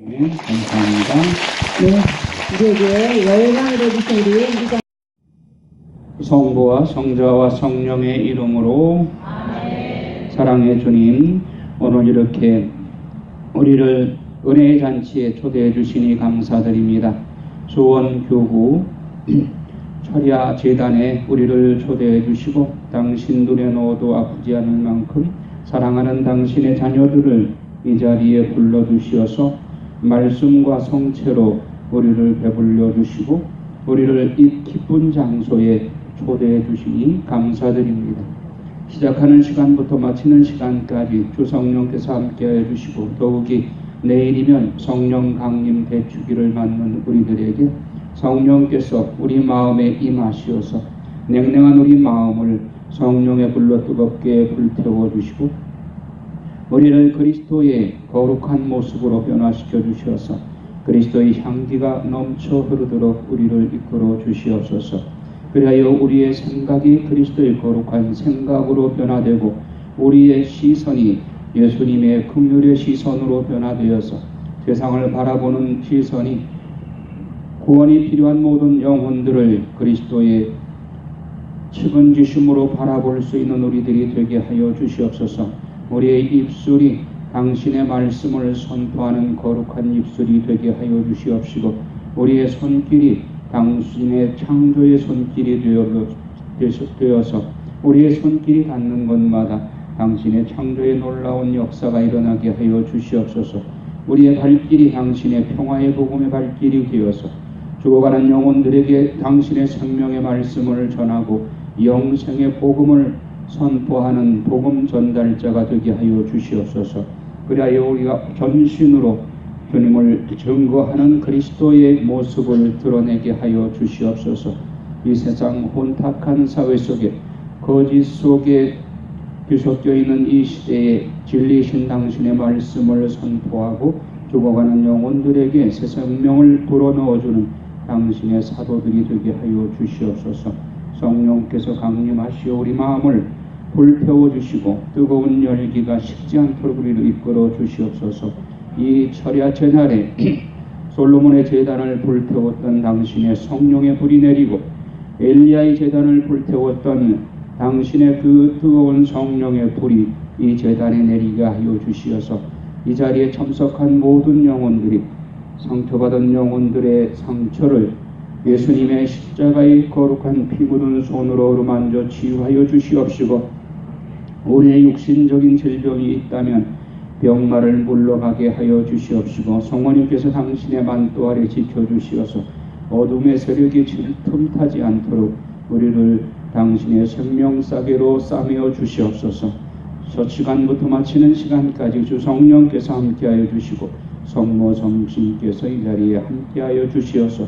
네, 감사합니다. 네, 이제 열강을 해주신 우리 성부와 성자와 성령의 이름으로 아멘. 사랑의 주님, 오늘 이렇게 우리를 은혜의 잔치에 초대해 주시니 감사드립니다. 수원교구 철야 재단에 우리를 초대해 주시고 당신 눈에 넣어도 아프지 않을 만큼 사랑하는 당신의 자녀들을 이 자리에 불러주시어서 말씀과 성체로 우리를 배불려 주시고 우리를 이 기쁜 장소에 초대해 주시니 감사드립니다. 시작하는 시간부터 마치는 시간까지 주 성령께서 함께해 주시고 더욱이 내일이면 성령 강림 대축일을 맞는 우리들에게 성령께서 우리 마음에 임하시어서 냉랭한 우리 마음을 성령의 불로 뜨겁게 불태워 주시고 우리를 그리스도의 거룩한 모습으로 변화시켜 주셔서 그리스도의 향기가 넘쳐 흐르도록 우리를 이끌어 주시옵소서. 그리하여 우리의 생각이 그리스도의 거룩한 생각으로 변화되고 우리의 시선이 예수님의 긍휼의 시선으로 변화되어서 세상을 바라보는 시선이 구원이 필요한 모든 영혼들을 그리스도의 측은지심으로 바라볼 수 있는 우리들이 되게 하여 주시옵소서. 우리의 입술이 당신의 말씀을 선포하는 거룩한 입술이 되게 하여 주시옵시고 우리의 손길이 당신의 창조의 손길이 되어서 우리의 손길이 닿는 곳마다 당신의 창조의 놀라운 역사가 일어나게 하여 주시옵소서. 우리의 발길이 당신의 평화의 복음의 발길이 되어서 죽어가는 영혼들에게 당신의 생명의 말씀을 전하고 영생의 복음을 선포하는 복음 전달자가 되게 하여 주시옵소서. 그리하여 우리가 전신으로 주님을 증거하는 그리스도의 모습을 드러내게 하여 주시옵소서. 이 세상 혼탁한 사회 속에 거짓 속에 뒤섞여 있는 이 시대에 진리이신 당신의 말씀을 선포하고 죽어가는 영혼들에게 새 생명을 불어넣어주는 당신의 사도들이 되게 하여 주시옵소서. 성령께서 강림하시어 우리 마음을 불태워 주시고 뜨거운 열기가 식지 않도록 우리를 이끌어 주시옵소서. 이 철야 제날에 솔로몬의 제단을 불태웠던 당신의 성령의 불이 내리고 엘리야의 제단을 불태웠던 당신의 그 뜨거운 성령의 불이 이 제단에 내리게 하여 주시어서 이 자리에 참석한 모든 영혼들이 상처받은 영혼들의 상처를 예수님의 십자가의 거룩한 피 묻은 손으로 어루만져 치유하여 주시옵시고 우리의 육신적인 질병이 있다면 병마를 물러가게 하여 주시옵시고 성모님께서 당신의 만도 아래 지켜주시어서 어둠의 세력이 틈타지 않도록 우리를 당신의 생명싸개로 싸매어 주시옵소서. 첫 시간부터 마치는 시간까지 주 성령께서 함께하여 주시고 성모 성신께서 이 자리에 함께하여 주시어서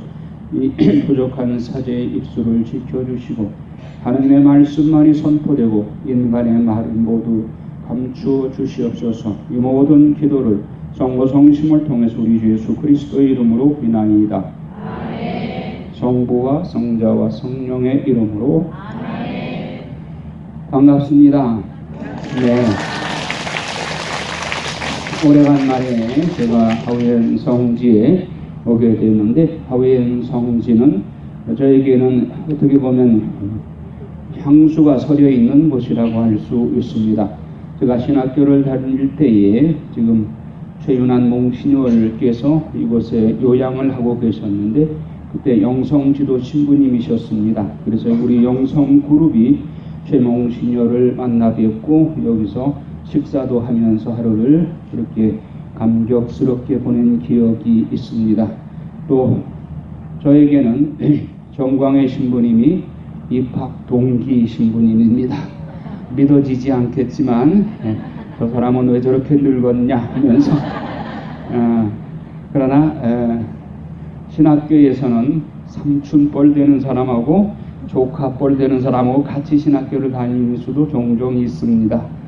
이 부족한 사제의 입술을 지켜주시고 하나님의 말씀만이 선포되고 인간의 말은 모두 감추어 주시옵소서. 이 모든 기도를 성모 성심을 통해서 우리 주 예수 그리스도의 이름으로 비나이다. 아멘. 성부와 성자와 성령의 이름으로 아멘. 반갑습니다. 네. 오래간만에 제가 하우엔 성지에 오게 됐는데 하우엔 성지는 저에게는 어떻게 보면 향수가 서려 있는 곳이라고 할 수 있습니다. 제가 신학교를 다닐 때에 지금 최윤한 몽신녀께서 이곳에 요양을 하고 계셨는데 그때 영성지도 신부님이셨습니다. 그래서 우리 영성그룹이 최몽신녀를 만나 뵙고 여기서 식사도 하면서 하루를 그렇게 감격스럽게 보낸 기억이 있습니다. 또 저에게는 정광의 신부님이 입학 동기 신부님입니다. 믿어지지 않겠지만 저 사람은 왜 저렇게 늙었냐 하면서 그러나 신학교에서는 삼촌뻘 되는 사람하고 조카뻘 되는 사람하고 같이 신학교를 다니는 수도 종종 있습니다.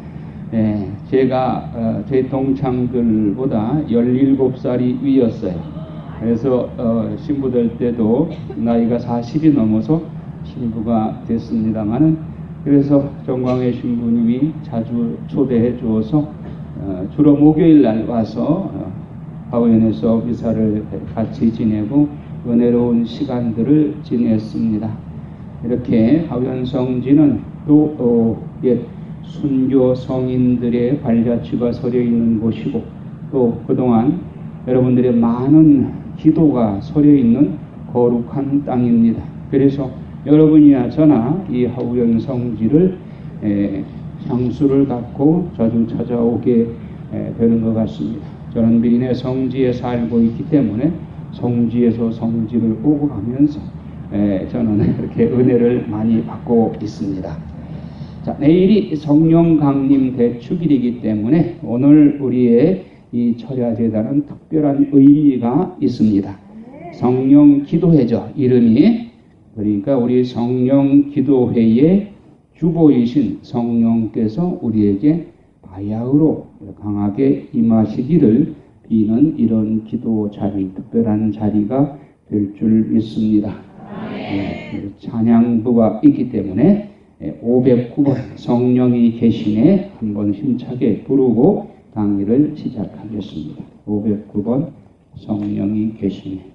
제가 제 동창들보다 17살이 위였어요. 그래서 신부 될 때도 나이가 40이 넘어서 신부가 됐습니다만은 그래서 정광회 신부님이 자주 초대해 주어서 주로 목요일 날 와서 하우연에서 미사를 같이 지내고 은혜로운 시간들을 지냈습니다. 이렇게 하우연 성지는 또 옛 순교 성인들의 발자취가 서려 있는 곳이고 또 그동안 여러분들의 많은 기도가 서려 있는 거룩한 땅입니다. 그래서 여러분이나 저나 이 하우연 성지를 향수를 갖고 자주 찾아오게 되는 것 같습니다. 저는 미린의 성지에 살고 있기 때문에 성지에서 성지를 오고 가면서 저는 이렇게 은혜를 많이 받고 있습니다. 자, 내일이 성령 강림 대축일이기 때문에 오늘 우리의 이 철야제단은 특별한 의미가 있습니다. 성령 기도회죠, 이름이. 그러니까 우리 성령 기도회의 주보이신 성령께서 우리에게 바야흐로 강하게 임하시기를 비는 이런 기도 자리, 특별한 자리가 될 줄 믿습니다. 찬양부가 있기 때문에 509번 성령이 계시네 한번 힘차게 부르고 강의를 시작하겠습니다. 509번 성령이 계시네.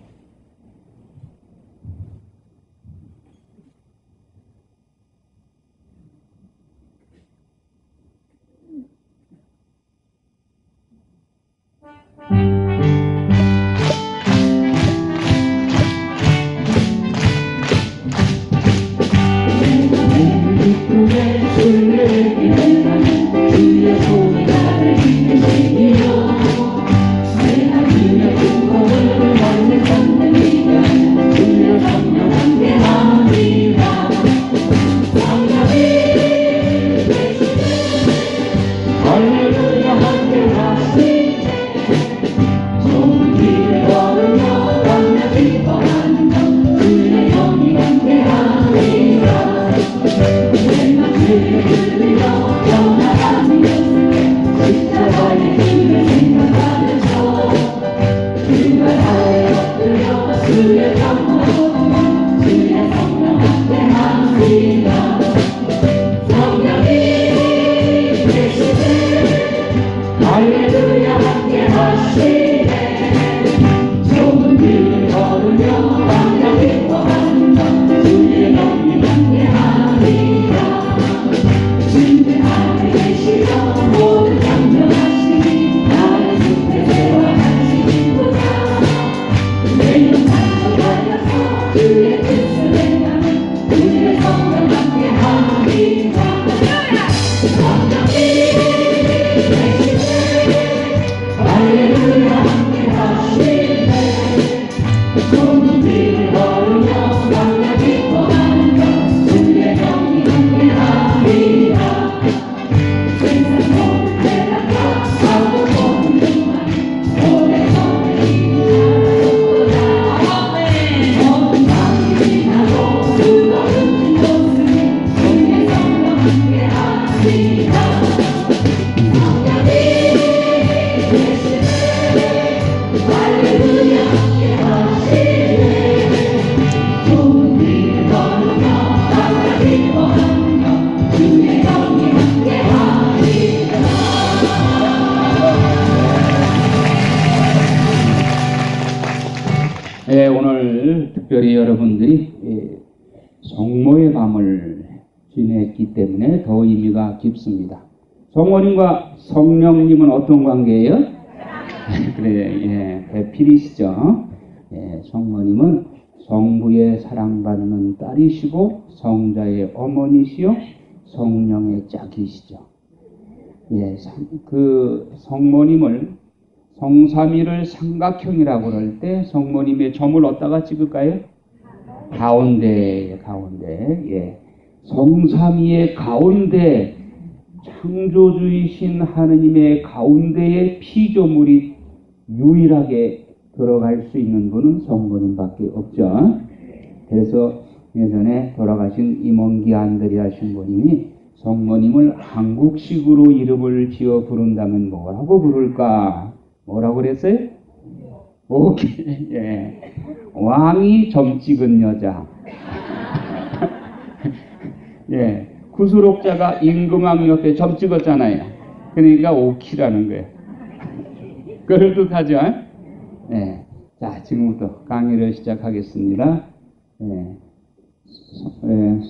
오늘 특별히 여러분들이 성모의 밤을 지냈기 때문에 더 의미가 깊습니다. 성모님과 성령님은 어떤 관계예요? 그래, 배필이시죠. 성모님은 성부의 사랑받는 딸이시고 성자의 어머니시요 성령의 짝이시죠. 그 성모님을 성삼위를 삼각형이라고 그럴 때 성모님의 점을 어디다가 찍을까요? 가운데. 성삼위의 가운데, 창조주이신 하느님의 가운데에 피조물이 유일하게 들어갈 수 있는 분은 성모님밖에 없죠. 그래서 예전에 돌아가신 임원기 안드레아 신부님이 성모님을 한국식으로 이름을 지어 부른다면 뭐라고 부를까? 뭐라고 그랬어요? 오케이. 왕이 점 찍은 여자. 구수록자가 임금왕 옆에 점 찍었잖아요. 그러니까 오키라는 거예요. 그럴듯하죠? 네. 자, 지금부터 강의를 시작하겠습니다. 네.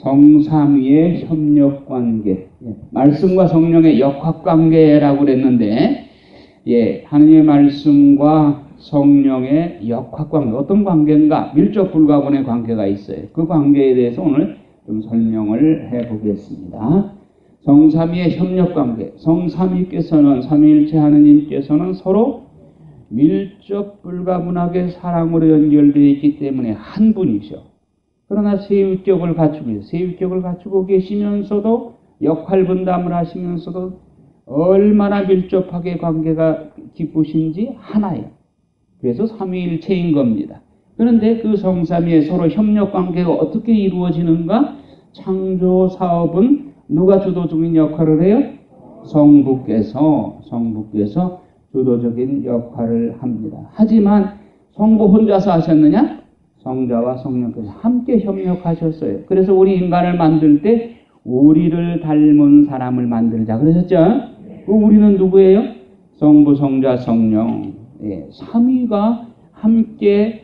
성삼위의 협력관계, 말씀과 성령의 역학관계라고 그랬는데, 하느님의 말씀과 성령의 역학관계, 어떤 관계인가? 밀접 불가분의 관계가 있어요. 그 관계에 대해서 오늘 좀 설명을 해보겠습니다. 성삼위의 협력관계, 성삼위께서는, 삼위일체 하느님께서는 서로 밀접 불가분하게 사랑으로 연결되어 있기 때문에 한 분이죠. 그러나 세위격을 갖추고 계시면서도 역할 분담을 하시면서도 얼마나 밀접하게 관계가 깊으신지 하나예요. 그래서 삼위일체인 겁니다. 그런데 그 성삼위의 서로 협력관계가 어떻게 이루어지는가? 창조 사업은 누가 주도적인 역할을 해요? 성부께서 주도적인 역할을 합니다. 하지만 성부 혼자서 하셨느냐? 성자와 성령께서 함께 협력하셨어요. 그래서 우리 인간을 만들 때 우리를 닮은 사람을 만들자 그러셨죠? 그 우리는 누구예요? 성부, 성자, 성령. 삼위가 함께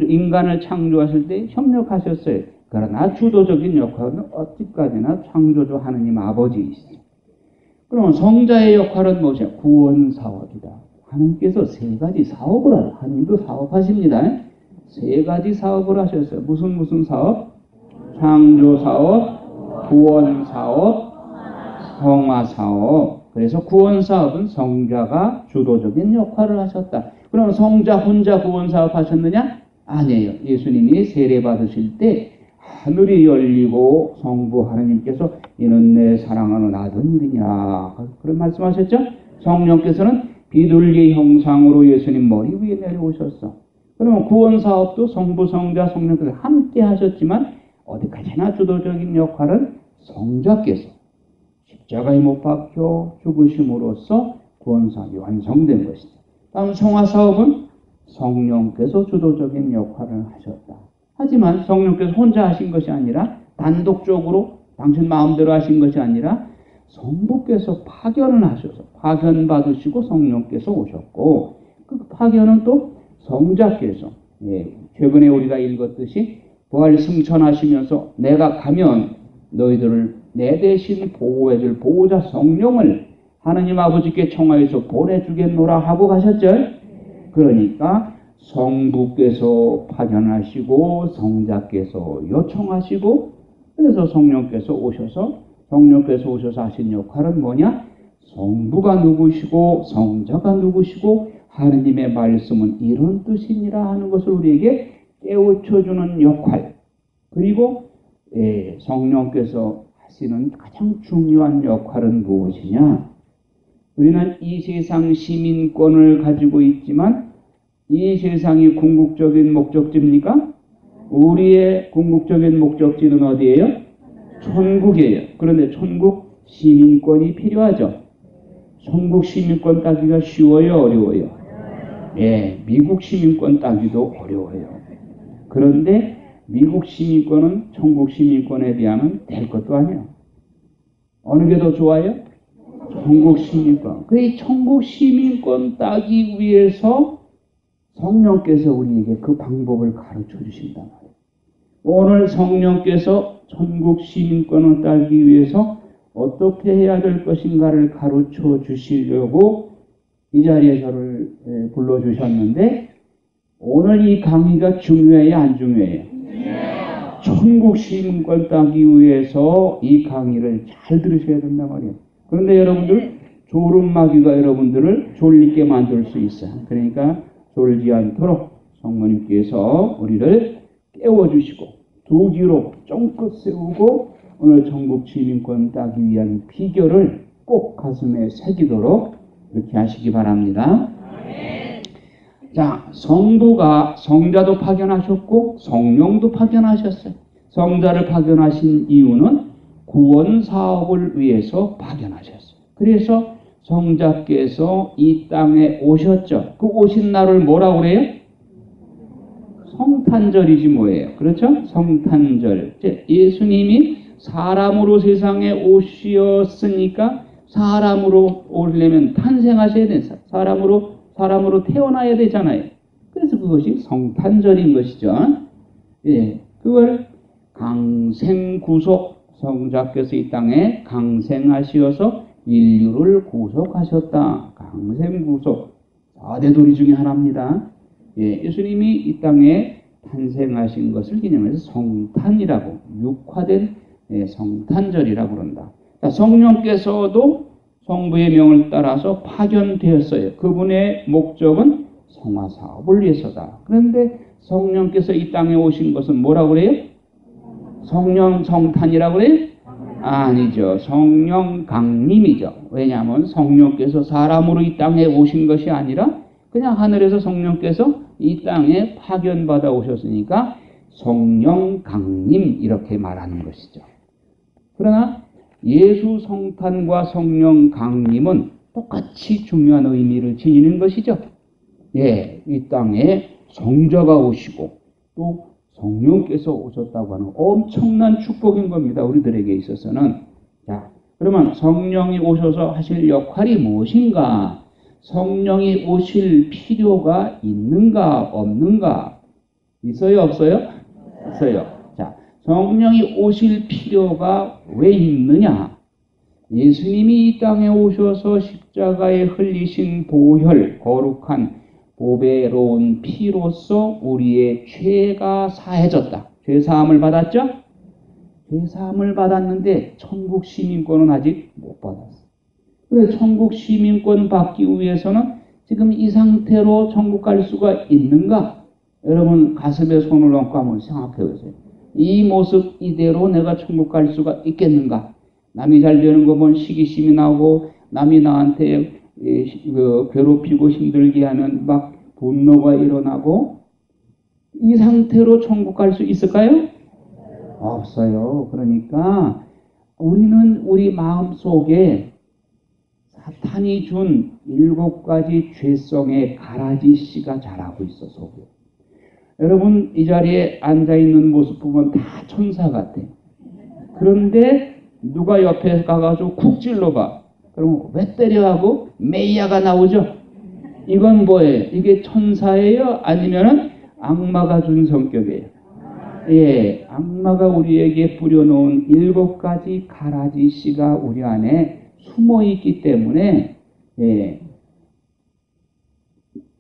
인간을 창조하실 때 협력하셨어요. 그러나 주도적인 역할은 어디까지나 창조주 하느님 아버지이시죠. 그럼 성자의 역할은 무엇이냐? 구원사업이다. 하느님께서 세 가지 사업을 하세요. 하느님도 사업하십니다. 세 가지 사업을 하셨어요. 무슨 사업? 창조사업, 구원사업, 성화사업. 그래서 구원사업은 성자가 주도적인 역할을 하셨다. 그럼 성자 혼자 구원사업 하셨느냐? 아니에요. 예수님이 세례 받으실 때 하늘이 열리고 성부 하느님께서 이는 내 사랑하는 아들이냐 그런 말씀하셨죠? 성령께서는 비둘기 형상으로 예수님 머리 위에 내려오셨어. 그러면 구원사업도 성부, 성자, 성령께서 함께 하셨지만 어디까지나 주도적인 역할은 성자께서 십자가에 못 박혀 죽으심으로써 구원사업이 완성된 것이다. 다음 성화사업은 성령께서 주도적인 역할을 하셨다. 하지만 성령께서 혼자 하신 것이 아니라 단독적으로 당신 마음대로 하신 것이 아니라 성부께서 파견을 하셔서 파견받으시고 성령께서 오셨고 그 파견은 또 성자께서 최근에 우리가 읽었듯이 부활 승천하시면서 내가 가면 너희들을 내 대신 보호해줄 보호자 성령을 하느님 아버지께 청하여서 보내주겠노라 하고 가셨죠. 그러니까 성부께서 파견하시고 성자께서 요청하시고 그래서 성령께서 오셔서 하신 역할은 뭐냐? 성부가 누구시고 성자가 누구시고 하느님의 말씀은 이런 뜻이니라 하는 것을 우리에게 깨우쳐주는 역할. 그리고 성령께서 하시는 가장 중요한 역할은 무엇이냐? 우리는 이 세상 시민권을 가지고 있지만 이 세상이 궁극적인 목적지입니까? 우리의 궁극적인 목적지는 어디예요? 천국이에요. 그런데 천국 시민권이 필요하죠. 천국 시민권 따기가 쉬워요? 어려워요? 미국 시민권 따기도 어려워요. 그런데 미국 시민권은 천국 시민권에 비하면 될 것도 아니에요. 어느 게 더 좋아요? 천국 시민권. 그 천국 시민권 따기 위해서 성령께서 우리에게 그 방법을 가르쳐 주신단 말이에요. 오늘 성령께서 천국 시민권을 따기 위해서 어떻게 해야 될 것인가를 가르쳐 주시려고 이 자리에 저를 불러주셨는데 오늘 이 강의가 중요해요? 안 중요해요? 천국 시민권 따기 위해서 이 강의를 잘 들으셔야 된단 말이에요. 그런데 여러분들 졸음마귀가 여러분들을 졸리게 만들 수 있어요. 그러니까 졸지 않도록 성모님께서 우리를 깨워주시고 두 귀로 쫑긋 세우고 오늘 천국 시민권 따기 위한 비결을 꼭 가슴에 새기도록 이렇게 하시기 바랍니다. 자, 성부가 성자도 파견하셨고 성령도 파견하셨어요. 성자를 파견하신 이유는 구원 사업을 위해서 파견하셨어요. 그래서 성자께서 이 땅에 오셨죠. 그 오신 날을 뭐라고 그래요? 성탄절이지 뭐예요. 그렇죠? 성탄절. 예수님이 사람으로 세상에 오셨으니까 사람으로 오려면 탄생하셔야 된다. 사람으로 사람으로 태어나야 되잖아요. 그래서 그것이 성탄절인 것이죠. 예, 그걸 강생구속, 성자께서 이 땅에 강생하시어서 인류를 구속하셨다. 강생구속, 4대 도리 중에 하나입니다. 예, 예수님이 이 땅에 탄생하신 것을 기념해서 성탄이라고, 육화된 성탄절이라고 그런다. 성령께서도 성부의 명을 따라서 파견되었어요. 그분의 목적은 성화사업을 위해서다. 그런데 성령께서 이 땅에 오신 것은 뭐라고 그래요? 성령 성탄이라고 그래요? 아니죠. 성령 강림이죠. 왜냐하면 성령께서 사람으로 이 땅에 오신 것이 아니라 그냥 하늘에서 성령께서 이 땅에 파견받아 오셨으니까 성령 강림 이렇게 말하는 것이죠. 그러나 예수 성탄과 성령 강림은 똑같이 중요한 의미를 지니는 것이죠. 예, 이 땅에 성자가 오시고 또 성령께서 오셨다고 하는 엄청난 축복인 겁니다. 우리들에게 있어서는. 자, 그러면 성령이 오셔서 하실 역할이 무엇인가? 성령이 오실 필요가 있는가 없는가? 있어요 없어요? 없어요. 자, 성령이 오실 필요가 왜 있느냐? 예수님이 이 땅에 오셔서 십자가에 흘리신 보혈, 거룩한 보배로운 피로써 우리의 죄가 사해졌다. 죄사함을 받았죠? 죄사함을 받았는데 천국 시민권은 아직 못 받았어요. 그래서 천국 시민권 받기 위해서는 지금 이 상태로 천국 갈 수가 있는가? 여러분 가슴에 손을 얹고 한번 생각해 보세요. 이 모습 이대로 내가 천국 갈 수가 있겠는가? 남이 잘 되는 거 보면 시기심이 나고 남이 나한테 괴롭히고 힘들게 하면 막 분노가 일어나고 이 상태로 천국 갈 수 있을까요? 없어요. 그러니까 우리는 우리 마음속에 사탄이 준 7가지 죄성의 가라지 씨가 자라고 있어 속에. 여러분 이 자리에 앉아있는 모습 보면 다 천사 같아. 그런데 누가 옆에 가가지고 쿡 찔러봐. 그럼 왜 때려 하고 메이야가 나오죠. 이건 뭐예요? 이게 천사예요? 아니면 악마가 준 성격이에요? 예, 악마가 우리에게 뿌려놓은 7가지 가라지 씨가 우리 안에 숨어있기 때문에 예,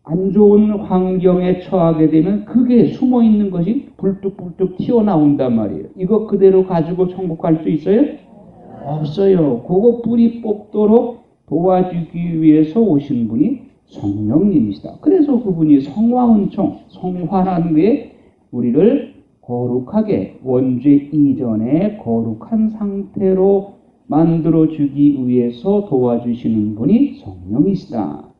안 좋은 환경에 처하게 되면 그게 숨어있는 것이 불뚝불뚝 튀어나온단 말이에요. 이거 그대로 가지고 천국 갈 수 있어요? 없어요. 그거 뿌리 뽑도록 도와주기 위해서 오신 분이 성령님이시다. 그래서 그분이 성화은총, 성화라는 게 우리를 거룩하게 원죄 이전에 거룩한 상태로 만들어주기 위해서 도와주시는 분이 성령이시다.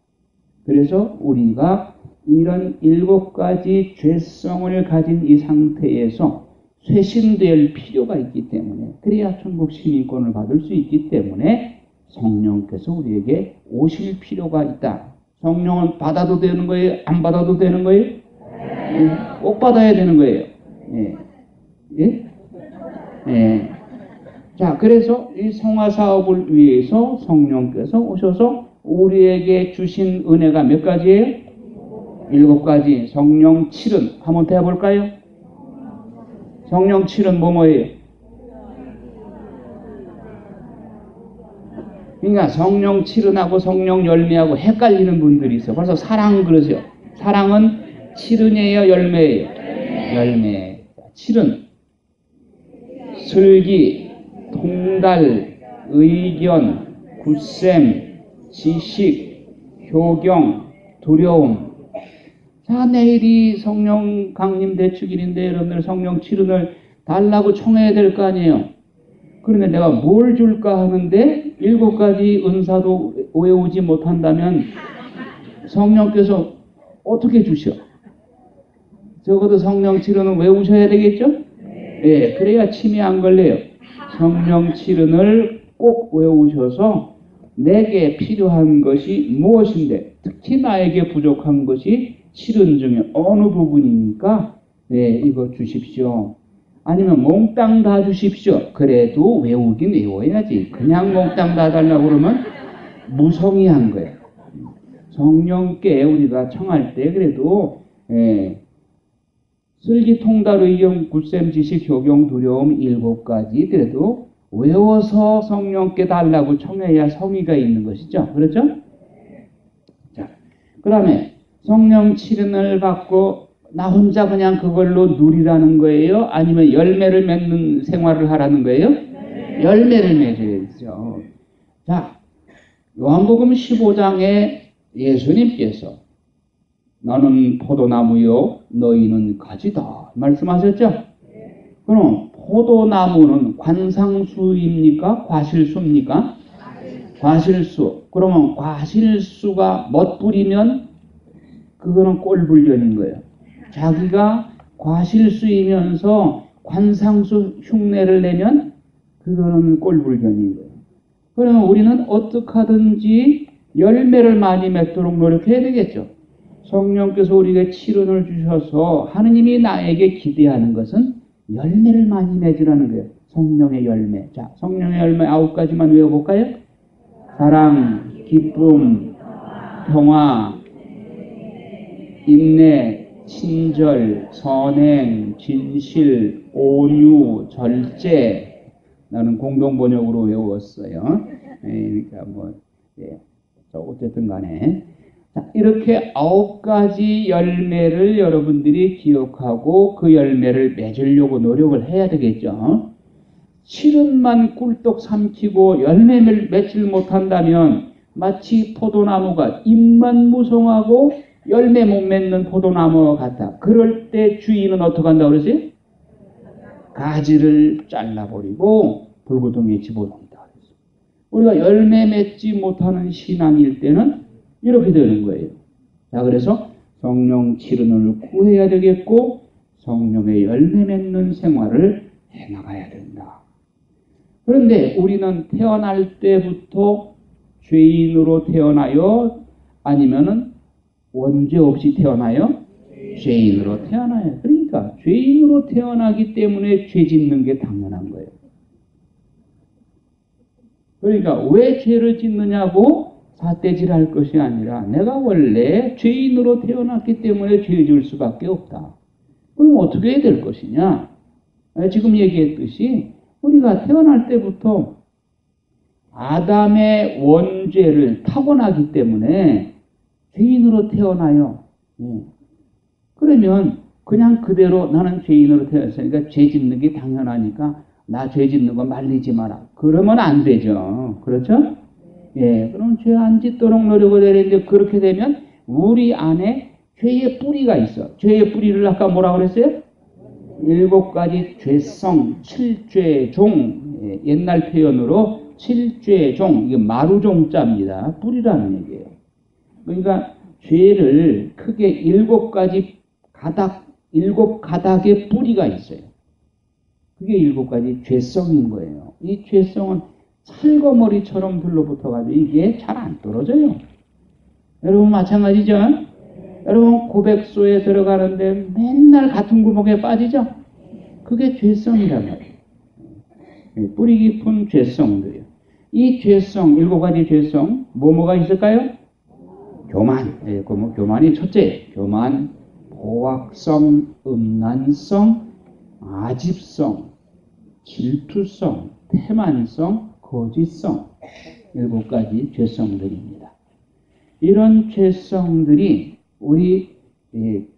그래서 우리가 이런 7가지 죄성을 가진 이 상태에서 쇄신될 필요가 있기 때문에 그래야 천국 시민권을 받을 수 있기 때문에 성령께서 우리에게 오실 필요가 있다. 성령은 받아도 되는 거예요? 안 받아도 되는 거예요? 예, 꼭 받아야 되는 거예요. 예. 예? 예. 자, 그래서 이 성화 사업을 위해서 성령께서 오셔서 우리에게 주신 은혜가 몇 가지예요? 7가지. 성령 7은 한번 더 해볼까요? 성령 7은 뭐예요? 그러니까 성령 7은하고 성령 열매하고 헷갈리는 분들이 있어. 벌써 사랑 그러세요. 사랑은 7은이에요? 열매예요? 열매. 7은 슬기, 통달, 의견, 굳셈, 지식, 효경, 두려움. 자, 내일이 성령 강림 대축일인데 여러분들 성령 7은을 달라고 청해야 될 거 아니에요. 그런데 내가 뭘 줄까 하는데 7가지 은사도 외우지 못한다면 성령께서 어떻게 주셔? 적어도 성령 7은은 외우셔야 되겠죠? 예, 그래야 침이 안 걸려요. 성령 7은을 꼭 외우셔서 내게 필요한 것이 무엇인데 특히 나에게 부족한 것이 7은 중에 어느 부분이니까 네, 이거 주십시오. 아니면 몽땅 다 주십시오. 그래도 외우긴 외워야지. 그냥 몽땅 다 달라고 그러면 무성의한 거예요. 성령께 우리가 청할 때 그래도 슬기통달의 의경 굳셈 지식 효경 두려움 7가지 그래도 외워서 성령께 달라고 청해야 성의가 있는 것이죠. 그렇죠? 자, 그 다음에 성령 칠은을 받고 나 혼자 그냥 그걸로 누리라는 거예요? 아니면 열매를 맺는 생활을 하라는 거예요? 열매를 맺어야죠. 자, 요한복음 15장에 예수님께서 나는 포도나무요 너희는 가지다 말씀하셨죠? 그럼 포도나무는 관상수입니까? 과실수입니까? 과실수. 그러면 과실수가 멋부리면 그거는 꼴불견인 거예요. 자기가 과실수이면서 관상수 흉내를 내면 그거는 꼴불견인 거예요. 그러면 우리는 어떻게 하든지 열매를 많이 맺도록 노력해야 되겠죠. 성령께서 우리에게 칠언을 주셔서 하느님이 나에게 기대하는 것은 열매를 많이 맺으라는 거예요. 성령의 열매. 자, 성령의 열매 9가지만 외워볼까요? 사랑, 기쁨, 평화, 인내, 친절, 선행, 진실, 온유, 절제. 나는 공동번역으로 외웠어요. 그러니까 어쨌든 간에. 자, 이렇게 9가지 열매를 여러분들이 기억하고 그 열매를 맺으려고 노력을 해야 되겠죠. 실은만 꿀떡 삼키고 열매를 맺질 못한다면 마치 포도나무가 잎만 무성하고 열매 못 맺는 포도나무와 같다. 그럴 때 주인은 어떻게 한다고 그러세요? 가지를 잘라버리고 불구덩이에 집어넣는다. 우리가 열매 맺지 못하는 신앙일 때는 이렇게 되는 거예요. 자, 그래서 성령 칠언을 구해야 되겠고 성령의 열매 맺는 생활을 해나가야 된다. 그런데 우리는 태어날 때부터 죄인으로 태어나요? 아니면은 원죄 없이 태어나요? 죄인으로 태어나요. 그러니까 죄인으로 태어나기 때문에 죄 짓는 게 당연한 거예요. 그러니까 왜 죄를 짓느냐고 삿대질할 것이 아니라 내가 원래 죄인으로 태어났기 때문에 죄 지을 수밖에 없다. 그럼 어떻게 해야 될 것이냐? 지금 얘기했듯이 우리가 태어날 때부터 아담의 원죄를 타고나기 때문에 죄인으로 태어나요. 그러면 그냥 그대로 나는 죄인으로 태어났으니까 죄 짓는 게 당연하니까 나 죄 짓는 거 말리지 마라. 그러면 안 되죠. 그렇죠? 그럼 죄 안 짓도록 노력을 해야 되는데 그렇게 되면 우리 안에 죄의 뿌리가 있어. 죄의 뿌리를 아까 뭐라고 그랬어요? 7가지 죄성, 7죄종. 옛날 표현으로 7죄종. 이게 마루종자입니다. 뿌리라는 얘기예요. 그러니까 죄를 크게 7가지 가닥, 7가닥의 뿌리가 있어요. 그게 7가지 죄성인 거예요. 이 죄성은 찰거머리처럼 둘러붙어가지고 이게 잘 안 떨어져요. 여러분 마찬가지죠? 여러분 고백소에 들어가는데 맨날 같은 구멍에 빠지죠? 그게 죄성이란 말이에요. 뿌리 깊은 죄성들이요. 이 죄성, 7가지 죄성, 뭐가 있을까요? 교만. 교만이 첫째. 교만, 보악성, 음란성, 아집성, 질투성, 태만성, 거짓성. 7가지 죄성들입니다. 이런 죄성들이 우리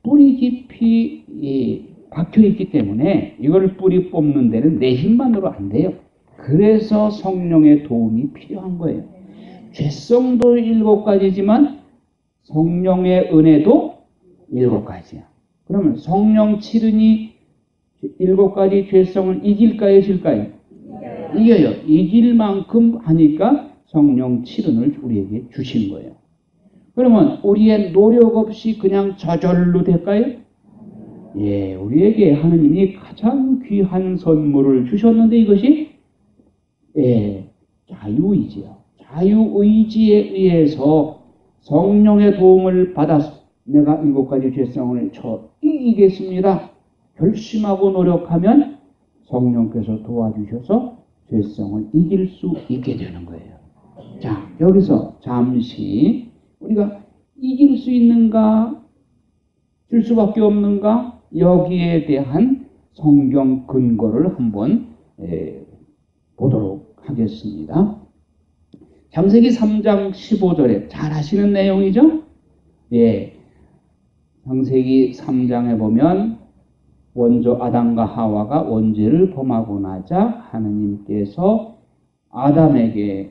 뿌리 깊이 박혀있기 때문에 이걸 뿌리 뽑는 데는 내 힘만으로 안 돼요. 그래서 성령의 도움이 필요한 거예요. 죄성도 7가지지만 성령의 은혜도 7가지야. 그러면 성령 칠은이 7가지 죄성을 이길까요? 질까요? 이겨요. 이길 만큼 하니까 성령 칠은을 우리에게 주신 거예요. 그러면 우리의 노력 없이 그냥 저절로 될까요? 우리에게 하느님이 가장 귀한 선물을 주셨는데 이것이 자유의지요. 자유의지에 의해서 성령의 도움을 받아서 내가 7가지 죄성을 이기겠습니다. 결심하고 노력하면 성령께서 도와주셔서 죄성을 이길 수 있게 되는 거예요. 자, 여기서 잠시 우리가 이길 수 있는가? 질 수밖에 없는가? 여기에 대한 성경 근거를 한번 보도록 하겠습니다. 창세기 3장 15절에 잘 아시는 내용이죠? 예. 창세기 3장에 보면 원조 아담과 하와가 원죄를 범하고 나자 하느님께서 아담에게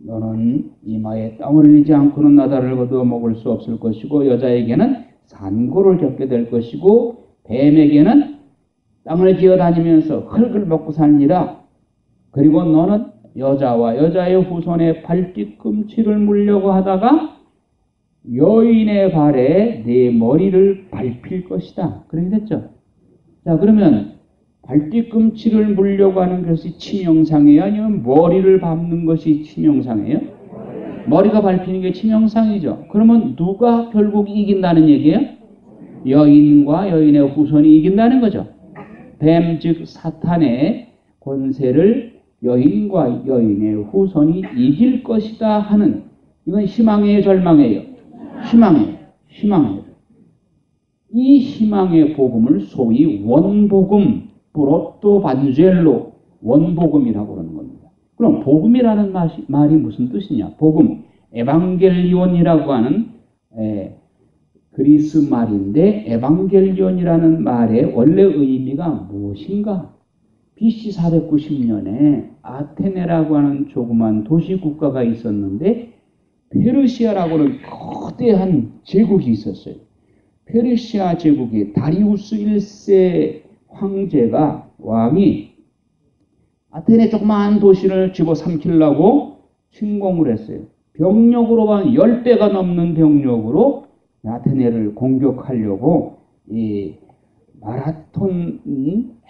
너는 이마에 땀을 흘리지 않고는 나다를 거두어 먹을 수 없을 것이고 여자에게는 산고를 겪게 될 것이고 뱀에게는 땅을 기어다니면서 흙을 먹고 살리라. 그리고 너는 여자와 여자의 후손의 발뒤꿈치를 물려고 하다가 여인의 발에 네 머리를 밟힐 것이다. 그렇게 됐죠. 자, 그러면 발뒤꿈치를 물려고 하는 것이 치명상이에요? 아니면 머리를 밟는 것이 치명상이에요? 머리가 밟히는 게 치명상이죠. 그러면 누가 결국 이긴다는 얘기예요? 여인과 여인의 후손이 이긴다는 거죠. 뱀, 즉 사탄의 권세를 여인과 여인의 후손이 이길 것이다 하는, 이건 희망이에요, 절망이에요? 희망이에요. 희망이에요. 이 희망의 복음을 소위 원복음, 브로토 반젤로, 원복음이라고 그러는 겁니다. 그럼 복음이라는 말이 무슨 뜻이냐? 복음, 에반겔리온이라고 하는 그리스 말인데, 에반겔리온이라는 말의 원래 의미가 무엇인가? BC 490년에 아테네라고 하는 조그만 도시 국가가 있었는데 페르시아라고 하는 거대한 제국이 있었어요. 페르시아 제국의 다리우스 1세 황제가, 왕이 아테네 조그만 도시를 집어삼키려고 침공을 했어요. 병력으로 한 10배가 넘는 병력으로 아테네를 공격하려고 이 마라톤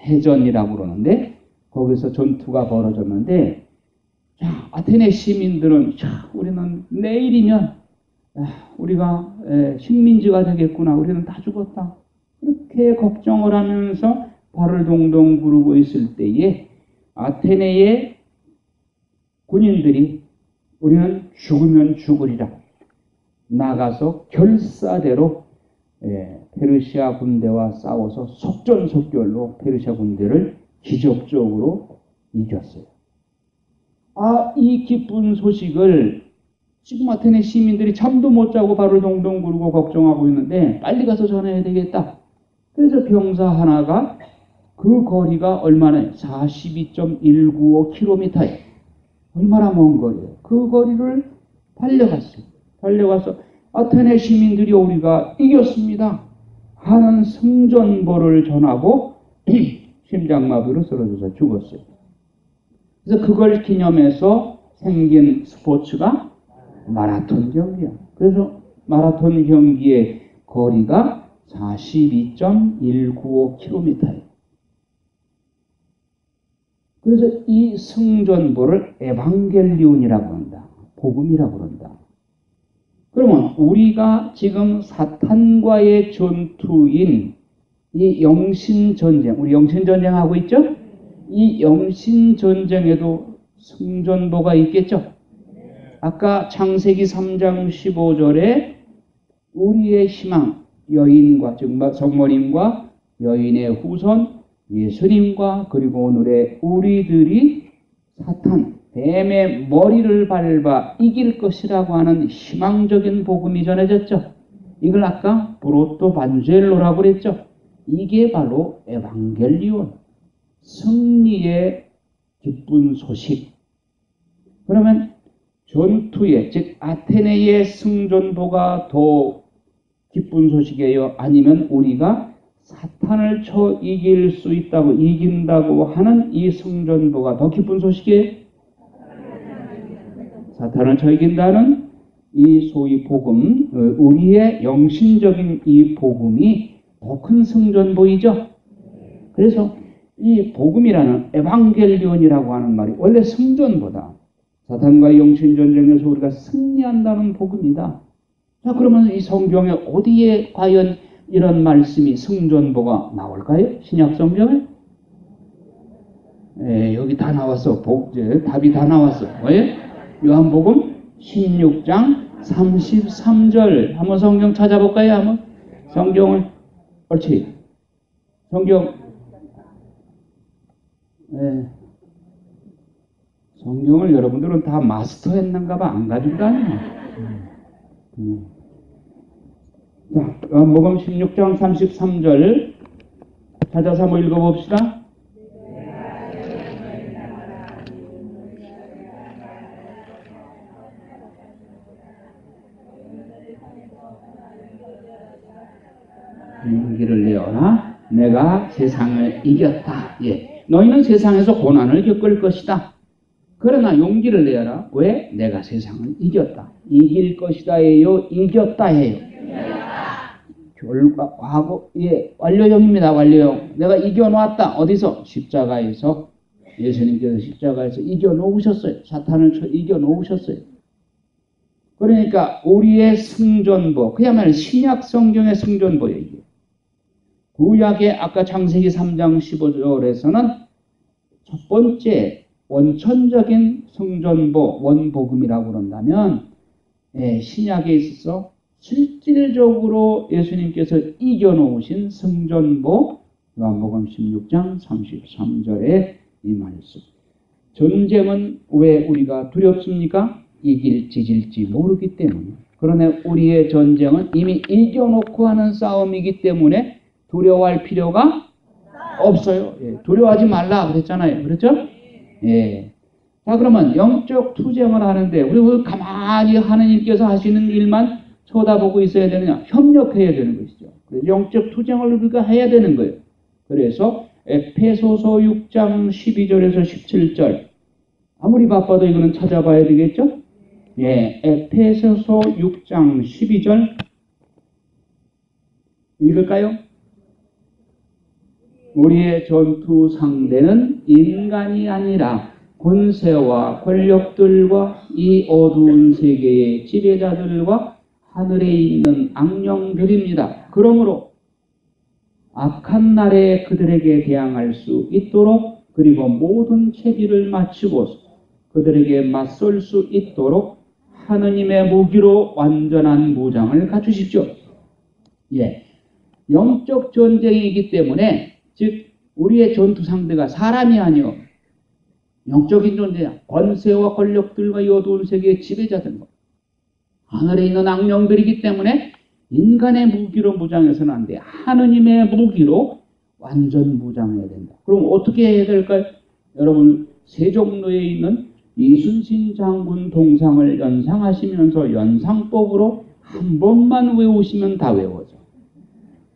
해전이라고 그러는데 거기서 전투가 벌어졌는데, 자, 아테네 시민들은 우리는 내일이면 우리가 식민지가 되겠구나. 우리는 다 죽었다. 그렇게 걱정을 하면서 발을 동동 구르고 있을 때에 아테네의 군인들이 우리는 죽으면 죽으리라. 나가서 결사대로 페르시아 군대와 싸워서 속전속결로 페르시아 군대를 기적적으로 이겼어요. 이 기쁜 소식을 지금 아테네 시민들이 잠도 못 자고 발을 동동 구르고 걱정하고 있는데 빨리 가서 전해야 되겠다. 그래서 병사 하나가 그 거리가 얼마나 42.195km예요. 얼마나 먼 거리예요. 그 거리를 달려갔어요. 달려가서 아테네 시민들이 우리가 이겼습니다 하는 승전보를 전하고 심장마비로 쓰러져서 죽었어요. 그래서 그걸 기념해서 생긴 스포츠가 마라톤 경기야. 그래서 마라톤 경기의 거리가 42.195km예요. 그래서 이 승전보를 에반겔리온이라고 한다. 복음이라고 한다. 그러면 우리가 지금 사탄과의 전투인 이 영신전쟁, 우리 영신전쟁 하고 있죠? 이 영신전쟁에도 승전보가 있겠죠? 아까 창세기 3장 15절에 우리의 희망, 여인과, 즉 성모님과 여인의 후손, 예수님과 그리고 오늘의 우리들이 사탄, 뱀의 머리를 밟아 이길 것이라고 하는 희망적인 복음이 전해졌죠. 이걸 아까 브로토 반젤로라고 그랬죠. 이게 바로 에반겔리온, 승리의 기쁜 소식. 그러면 전투의, 즉 아테네의 승전보가 더 기쁜 소식이에요? 아니면 우리가 사탄을 쳐 이길 수 있다고, 이긴다고 하는 이 승전보가 더 기쁜 소식이에요? 사탄을 쳐 이긴다는 이 소위 복음, 우리의 영신적인 이 복음이 더 큰 승전보이죠. 그래서 이 복음이라는 에반겔리온이라고 하는 말이 원래 승전보다, 사탄과의 영신전쟁에서 우리가 승리한다는 복음이다. 자, 그러면 이 성경에 어디에 과연 이런 말씀이 승전보가 나올까요? 신약성경에? 여기 다 나왔어. 답이 다 나왔어. 왜? 요한복음 16장 33절. 한번 성경 찾아볼까요? 한번 성경을. 옳지. 성경. 네. 성경을 여러분들은 다 마스터했는가 봐. 안 가지고 다녀. 자, 요한복음 16장 33절 찾아서 한번 읽어봅시다. 용기를 내어라. 내가 세상을 이겼다. 예. 너희는 세상에서 고난을 겪을 것이다. 그러나 용기를 내어라. 왜? 내가 세상을 이겼다. 이길 것이다예요. 이겼다 해요. 결과, 과거, 예, 완료형입니다. 완료형. 내가 이겨놓았다. 어디서? 십자가에서. 예수님께서 십자가에서 이겨놓으셨어요. 사탄을 이겨놓으셨어요. 그러니까 우리의 승전보, 그야말로 신약 성경의 승전보예요. 이게. 구약의 아까 창세기 3장 15절에서는 첫 번째 원천적인 승전보, 원복음이라고 그런다면, 예, 신약에 있어서 실질적으로 예수님께서 이겨놓으신 승전보, 요한복음 16장 33절의 이 말씀. 전쟁은 왜 우리가 두렵습니까? 이길지 질지 모르기 때문에. 그러나 우리의 전쟁은 이미 이겨놓고 하는 싸움이기 때문에 두려워할 필요가 없어요. 예, 두려워하지 말라 그랬잖아요. 그렇죠? 예. 자, 그러면 영적 투쟁을 하는데 우리 가만히 하느님께서 하시는 일만 쳐다보고 있어야 되느냐? 협력해야 되는 것이죠. 그래서 영적 투쟁을 우리가 해야 되는 거예요. 그래서 에페소서 6장 12절에서 17절. 아무리 바빠도 이거는 찾아봐야 되겠죠? 예, 에페소서 6장 12절 읽을까요? 우리의 전투 상대는 인간이 아니라 권세와 권력들과 이 어두운 세계의 지배자들과 하늘에 있는 악령들입니다. 그러므로 악한 날에 그들에게 대항할 수 있도록, 그리고 모든 채비를 마치고 그들에게 맞설 수 있도록 하느님의 무기로 완전한 무장을 갖추십시오. 예, 영적 전쟁이기 때문에, 즉 우리의 전투 상대가 사람이 아니요 영적인 존재야. 권세와 권력들과 이 어두운 세계의 지배자들과 하늘에 있는 악령들이기 때문에 인간의 무기로 무장해서는 안 돼. 하느님의 무기로 완전 무장해야 된다. 그럼 어떻게 해야 될까요? 여러분, 세종로에 있는 이순신 장군 동상을 연상하시면서 연상법으로 한 번만 외우시면 다 외워져.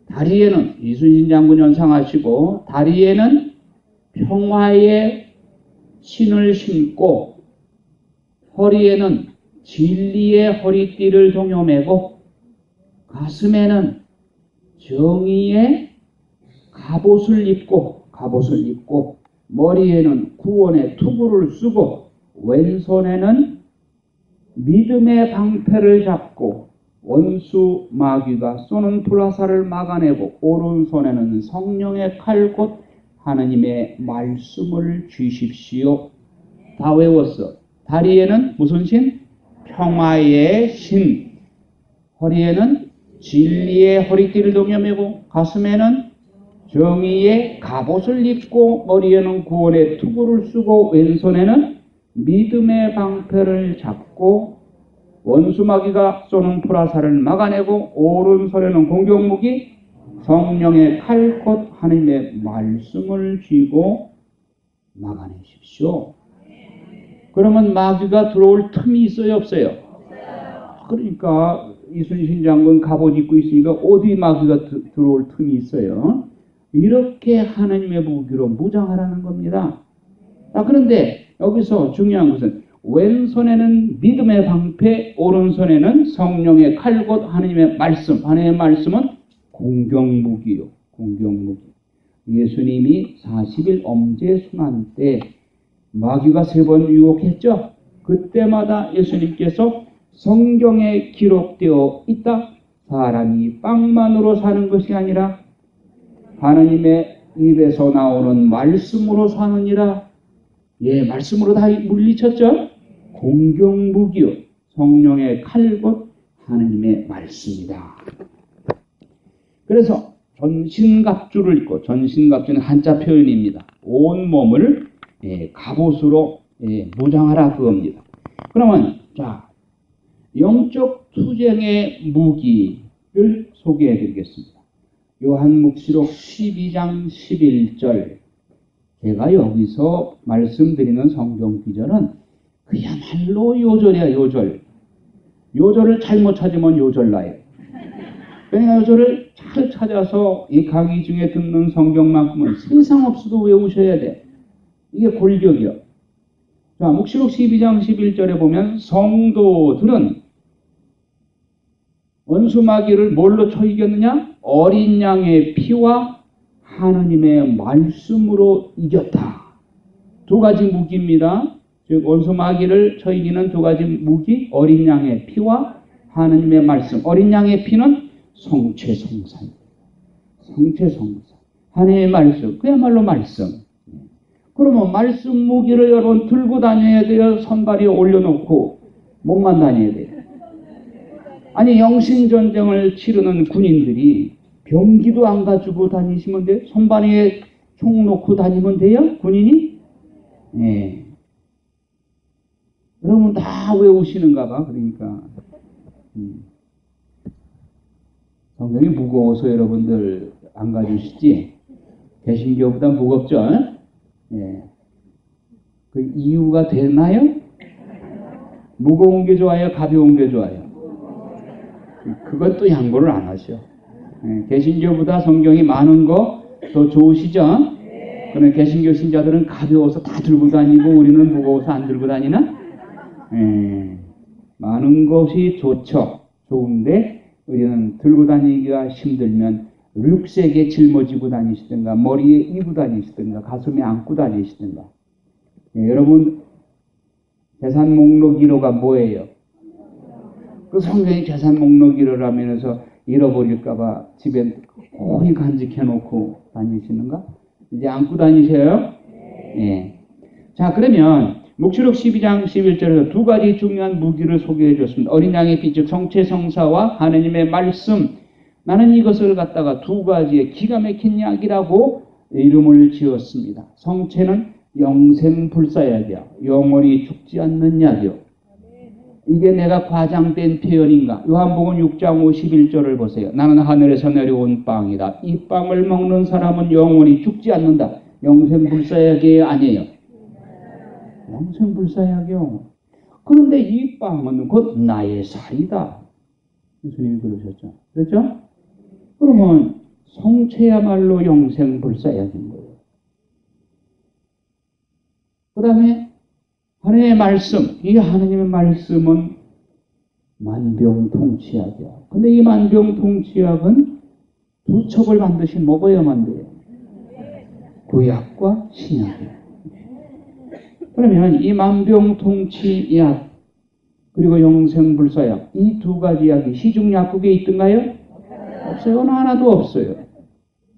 다리에는 이순신 장군 연상하시고, 다리에는 평화의 신을 신고, 허리에는 진리의 허리띠를 동여매고, 가슴에는 정의의 갑옷을 입고, 머리에는 구원의 투구를 쓰고, 왼손에는 믿음의 방패를 잡고, 원수 마귀가 쏘는 불화살을 막아내고, 오른손에는 성령의 칼 곧 하느님의 말씀을 쥐십시오. 다 외웠어. 다리에는 무슨 신? 평화의 신. 허리에는 진리의 허리띠를 동여매고, 가슴에는 정의의 갑옷을 입고, 머리에는 구원의 투구를 쓰고, 왼손에는 믿음의 방패를 잡고, 원수마귀가 쏘는 불화살을 막아내고, 오른손에는 공격무기 성령의 칼 곧 하나님의 말씀을 쥐고 막아내십시오. 그러면 마귀가 들어올 틈이 있어요, 없어요? 그러니까 이순신 장군 갑옷 입고 있으니까 어디 마귀가 들어올 틈이 있어요? 이렇게 하나님의 무기로 무장하라는 겁니다. 그런데 여기서 중요한 것은 왼손에는 믿음의 방패, 오른손에는 성령의 칼 곧 하나님의 말씀. 하나님의 말씀은 공격무기요. 공격무기. 예수님이 40일 엄제 순환 때 마귀가 3번 유혹했죠. 그때마다 예수님께서 성경에 기록되어 있다. 사람이 빵만으로 사는 것이 아니라 하나님의 입에서 나오는 말씀으로 사느니라. 예, 말씀으로 다 물리쳤죠. 공격무기요. 성령의 칼 곧 하느님의 말씀이다. 그래서 전신갑주를 입고, 전신갑주는 한자 표현입니다. 온 몸을 갑옷으로 무장하라 그겁니다. 그러면 자, 영적 투쟁의 무기를 소개해 드리겠습니다. 요한묵시록 12장 11절. 제가 여기서 말씀드리는 성경 구절은 그야말로 요절이야, 요절. 요절을 잘못 찾으면 요절나요. 그러니까 요절을 잘 찾아서 이 강의 중에 듣는 성경만큼은 세상 없어도 외우셔야 돼. 이게 골격이요. 자, 묵시록 12장 11절에 보면 성도들은 원수마귀를 뭘로 쳐 이겼느냐? 어린 양의 피와 하느님의 말씀으로 이겼다. 두 가지 무기입니다. 즉 원수마귀를 쳐 이기는 두 가지 무기, 어린 양의 피와 하느님의 말씀. 어린 양의 피는 성체성사입니다. 성체성사. 하느님의 말씀. 그야말로 말씀. 그러면 말씀 무기를 여러분 들고 다녀야 돼요? 선발에 올려놓고 몸만 다녀야 돼요? 아니, 영신전쟁을 치르는 군인들이 병기도 안 가지고 다니시면 돼요? 선발에 총 놓고 다니면 돼요? 군인이? 네. 여러분 다 외우시는가 봐. 그러니까 성경이 무거워서 여러분들 안 가주시지? 개신교보다 무겁죠? 예. 그 이유가 되나요? 무거운 게 좋아요? 가벼운 게 좋아요? 그것도 양보를 안 하셔. 예. 개신교보다 성경이 많은 거 더 좋으시죠? 그런 개신교 신자들은 가벼워서 다 들고 다니고 우리는 무거워서 안 들고 다니나? 예. 많은 것이 좋죠. 좋은데 우리는 들고 다니기가 힘들면 룩색에 짊어지고 다니시든가 머리에 이고 다니시든가 가슴에 안고 다니시든가. 예, 여러분 재산 목록 1호가 뭐예요? 그 성경이 재산 목록 1호라면서 잃어버릴까 봐 집에 거의 간직해 놓고 다니시는가? 이제 안고 다니셔요? 예. 자, 그러면 묵시록 12장 11절에서 두 가지 중요한 무기를 소개해 줬습니다. 어린 양의 피, 즉 성체성사와 하느님의 말씀. 나는 이것을 갖다가 두 가지의 기가 막힌 약이라고 이름을 지었습니다. 성체는 영생불사약이야. 영원히 죽지 않는 약이요. 이게 내가 과장된 표현인가? 요한복음 6장 51절을 보세요. 나는 하늘에서 내려온 빵이다. 이 빵을 먹는 사람은 영원히 죽지 않는다. 영생불사약이 아니에요. 영생불사약이요. 그런데 이 빵은 곧 나의 살이다. 예수님이 그러셨죠. 그렇죠? 그러면 성체야말로 영생불사약인 거예요. 그 다음에 하나님의 말씀. 이 하나님의 말씀은 만병통치약이야. 근데 이 만병통치약은 두 첩을 반드시 먹어야만 돼요. 구약과 신약이에요. 그러면 이 만병통치약 그리고 영생불사약 이 두 가지 약이 시중약국에 있던가요? 없어요. 하나도 없어요.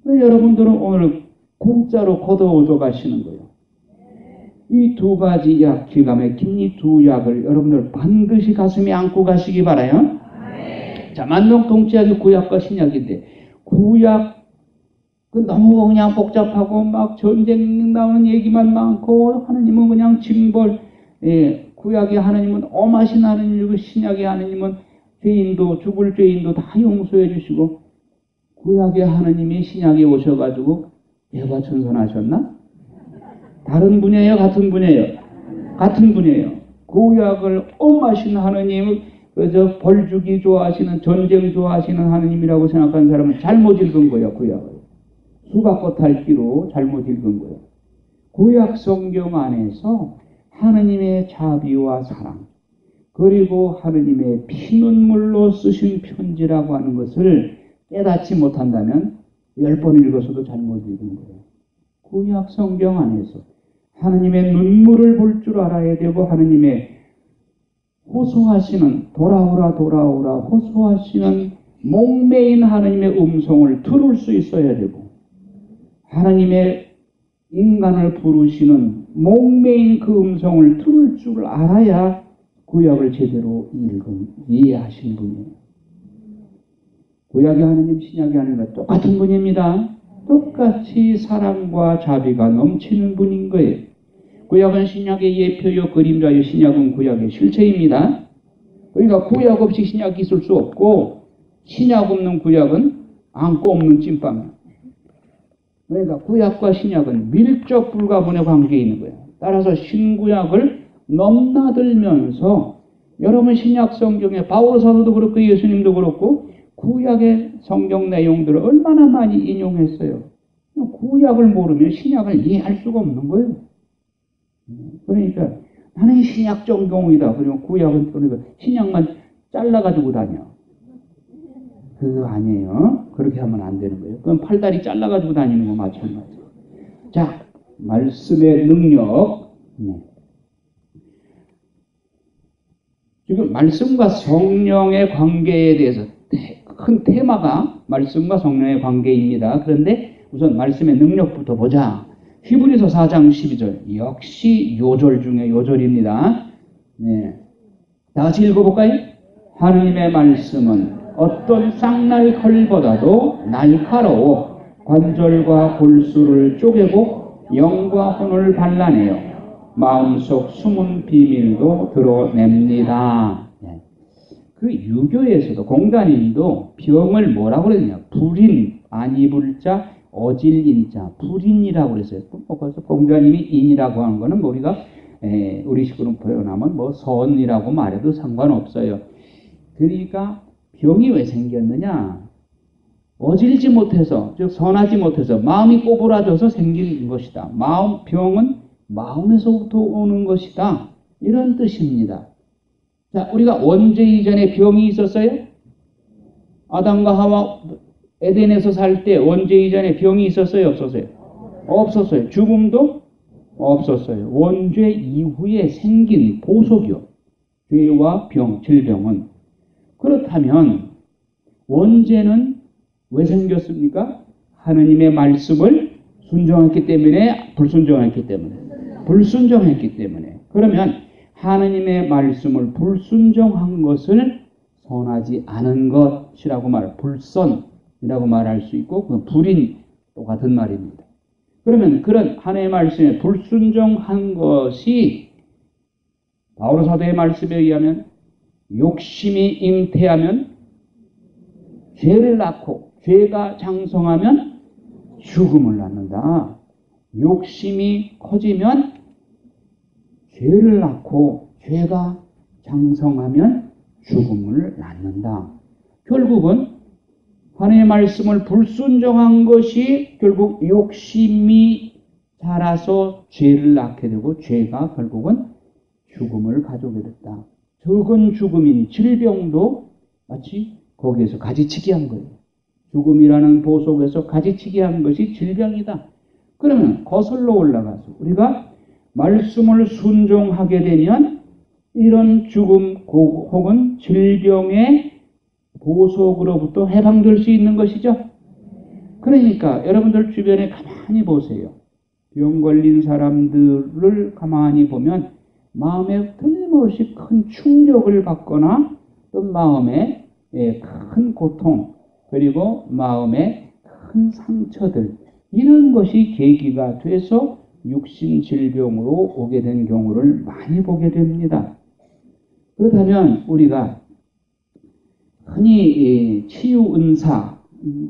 여러분들은 오늘 공짜로 걷어오도 가시는 거예요. 이 두 가지 약, 기가 막힌 이 두 약을 여러분들 반드시 가슴에 안고 가시기 바라요. 자, 만병통치약이 구약과 신약인데 구약 너무 그냥 복잡하고 막 전쟁 나오는 얘기만 많고 하나님은 그냥 징벌, 구약의 하나님은 엄하신 하나님이고 신약의 하나님은 죄인도 죽을 죄인도 다 용서해 주시고 구약의 하나님이 신약에 오셔가지고 예과 천선하셨나? 다른 분이에요? 같은 분이에요? 같은 분이에요. 구약을 엄하신 하나님을 그저 벌주기 좋아하시는 전쟁 좋아하시는 하나님이라고 생각하는 사람은 잘못 읽은 거예요. 구약을. 수박꽃 핥기로 잘못 읽은 거예요. 구약 성경 안에서 하느님의 자비와 사랑 그리고 하느님의 피눈물로 쓰신 편지라고 하는 것을 깨닫지 못한다면 10번 읽어서도 잘못 읽은 거예요. 구약 성경 안에서 하느님의 눈물을 볼 줄 알아야 되고 하느님의 호소하시는 돌아오라 돌아오라 호소하시는 목매인 하느님의 음성을 들을 수 있어야 되고 하나님의 인간을 부르시는 목매인 그 음성을 들을 줄 알아야 구약을 제대로 이해하신 분이에요. 구약의 하나님, 신약의 하나님과 똑같은 분입니다. 똑같이 사랑과 자비가 넘치는 분인 거예요. 구약은 신약의 예표요 그림자요, 신약은 구약의 실체입니다. 그러니까 구약 없이 신약이 있을 수 없고 신약 없는 구약은 안고 없는 찐빵이에요. 그러니까 구약과 신약은 밀접 불가분의 관계에 있는 거예요. 따라서 신구약을 넘나들면서 여러분 신약 성경에 바울 사도도 그렇고 예수님도 그렇고 구약의 성경 내용들을 얼마나 많이 인용했어요. 구약을 모르면 신약을 이해할 수가 없는 거예요. 그러니까 나는 신약 전공이다. 그리고 구약은 그러니까 신약만 잘라가지고 다녀. 그거 아니에요. 그렇게 하면 안 되는 거예요. 그건 팔다리 잘라가지고 다니는 거 마찬가지예요. 자, 말씀의 능력. 지금 말씀과 성령의 관계에 대해서 큰 테마가 말씀과 성령의 관계입니다. 그런데 우선 말씀의 능력부터 보자. 히브리서 4장 12절. 역시 요절 중에 요절입니다. 네. 다 같이 읽어볼까요? 하느님의 말씀은 어떤 쌍날 칼보다도 날카로워 관절과 골수를 쪼개고 영과 혼을 발라내요. 마음속 숨은 비밀도 드러냅니다. 그 유교에서도 공자님도 병을 뭐라고 그랬냐? 불인, 안이불자, 어질인자, 불인이라고 그랬어요. 그래서 공자님이 인이라고 하는 거는 우리가 우리 식으로 표현하면 뭐 선이라고 말해도 상관없어요. 그러니까 병이 왜 생겼느냐? 어질지 못해서, 즉 선하지 못해서 마음이 꼬부라져서 생긴 것이다. 병은 마음에서부터 오는 것이다. 이런 뜻입니다. 자, 우리가 원죄 이전에 병이 있었어요? 아담과 하와 에덴에서 살 때 원죄 이전에 병이 있었어요? 없었어요? 없었어요. 죽음도 없었어요. 원죄 이후에 생긴 보속이요. 죄와 병, 질병은. 그렇다면 원죄는 왜 생겼습니까? 하느님의 말씀을 순종했기 때문에, 불순종했기 때문에. 그러면 하느님의 말씀을 불순종한 것을 선하지 않은 것이라고 불선이라고 말할 수 있고, 그 불인 똑같은 말입니다. 그러면 그런 하나님의 말씀에 불순종한 것이 바울 사도의 말씀에 의하면 욕심이 잉태하면 죄를 낳고 죄가 장성하면 죽음을 낳는다. 욕심이 커지면 죄를 낳고 죄가 장성하면 죽음을 낳는다. 결국은 하나님의 말씀을 불순종한 것이 결국 욕심이 자라서 죄를 낳게 되고 죄가 결국은 죽음을 가져오게 됐다. 적은 죽음인 질병도 마치 거기에서 가지치기 한 거예요. 죽음이라는 보속에서 가지치기 한 것이 질병이다. 그러면 거슬러 올라가서 우리가 말씀을 순종하게 되면 이런 죽음 혹은 질병의 보속으로부터 해방될 수 있는 것이죠. 그러니까 여러분들 주변에 가만히 보세요. 병 걸린 사람들을 가만히 보면 마음에 틀림없이 큰 충격을 받거나 또 마음에 큰 고통 그리고 마음에 큰 상처들 이런 것이 계기가 돼서 육신질병으로 오게 된 경우를 많이 보게 됩니다. 그렇다면 우리가 흔히 치유은사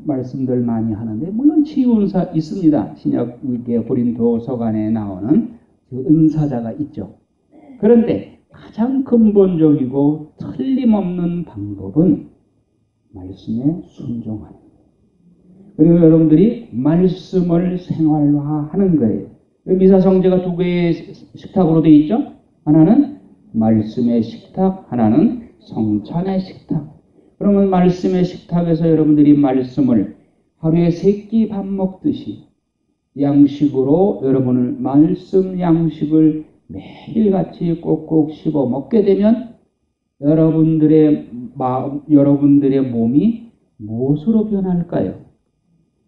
말씀들 많이 하는데 물론 치유은사 있습니다. 신약의 고린도서관에 나오는 그 은사자가 있죠. 그런데 가장 근본적이고 틀림없는 방법은 말씀에 순종하는 거예요. 그리고 여러분들이 말씀을 생활화하는 거예요. 미사성제가 두 개의 식탁으로 되어 있죠. 하나는 말씀의 식탁, 하나는 성찬의 식탁. 그러면 말씀의 식탁에서 여러분들이 말씀을 하루에 3끼 밥 먹듯이 양식으로 여러분을 말씀 양식을 매일같이 꼭꼭 씹어 먹게 되면 여러분들의 몸이 무엇으로 변할까요?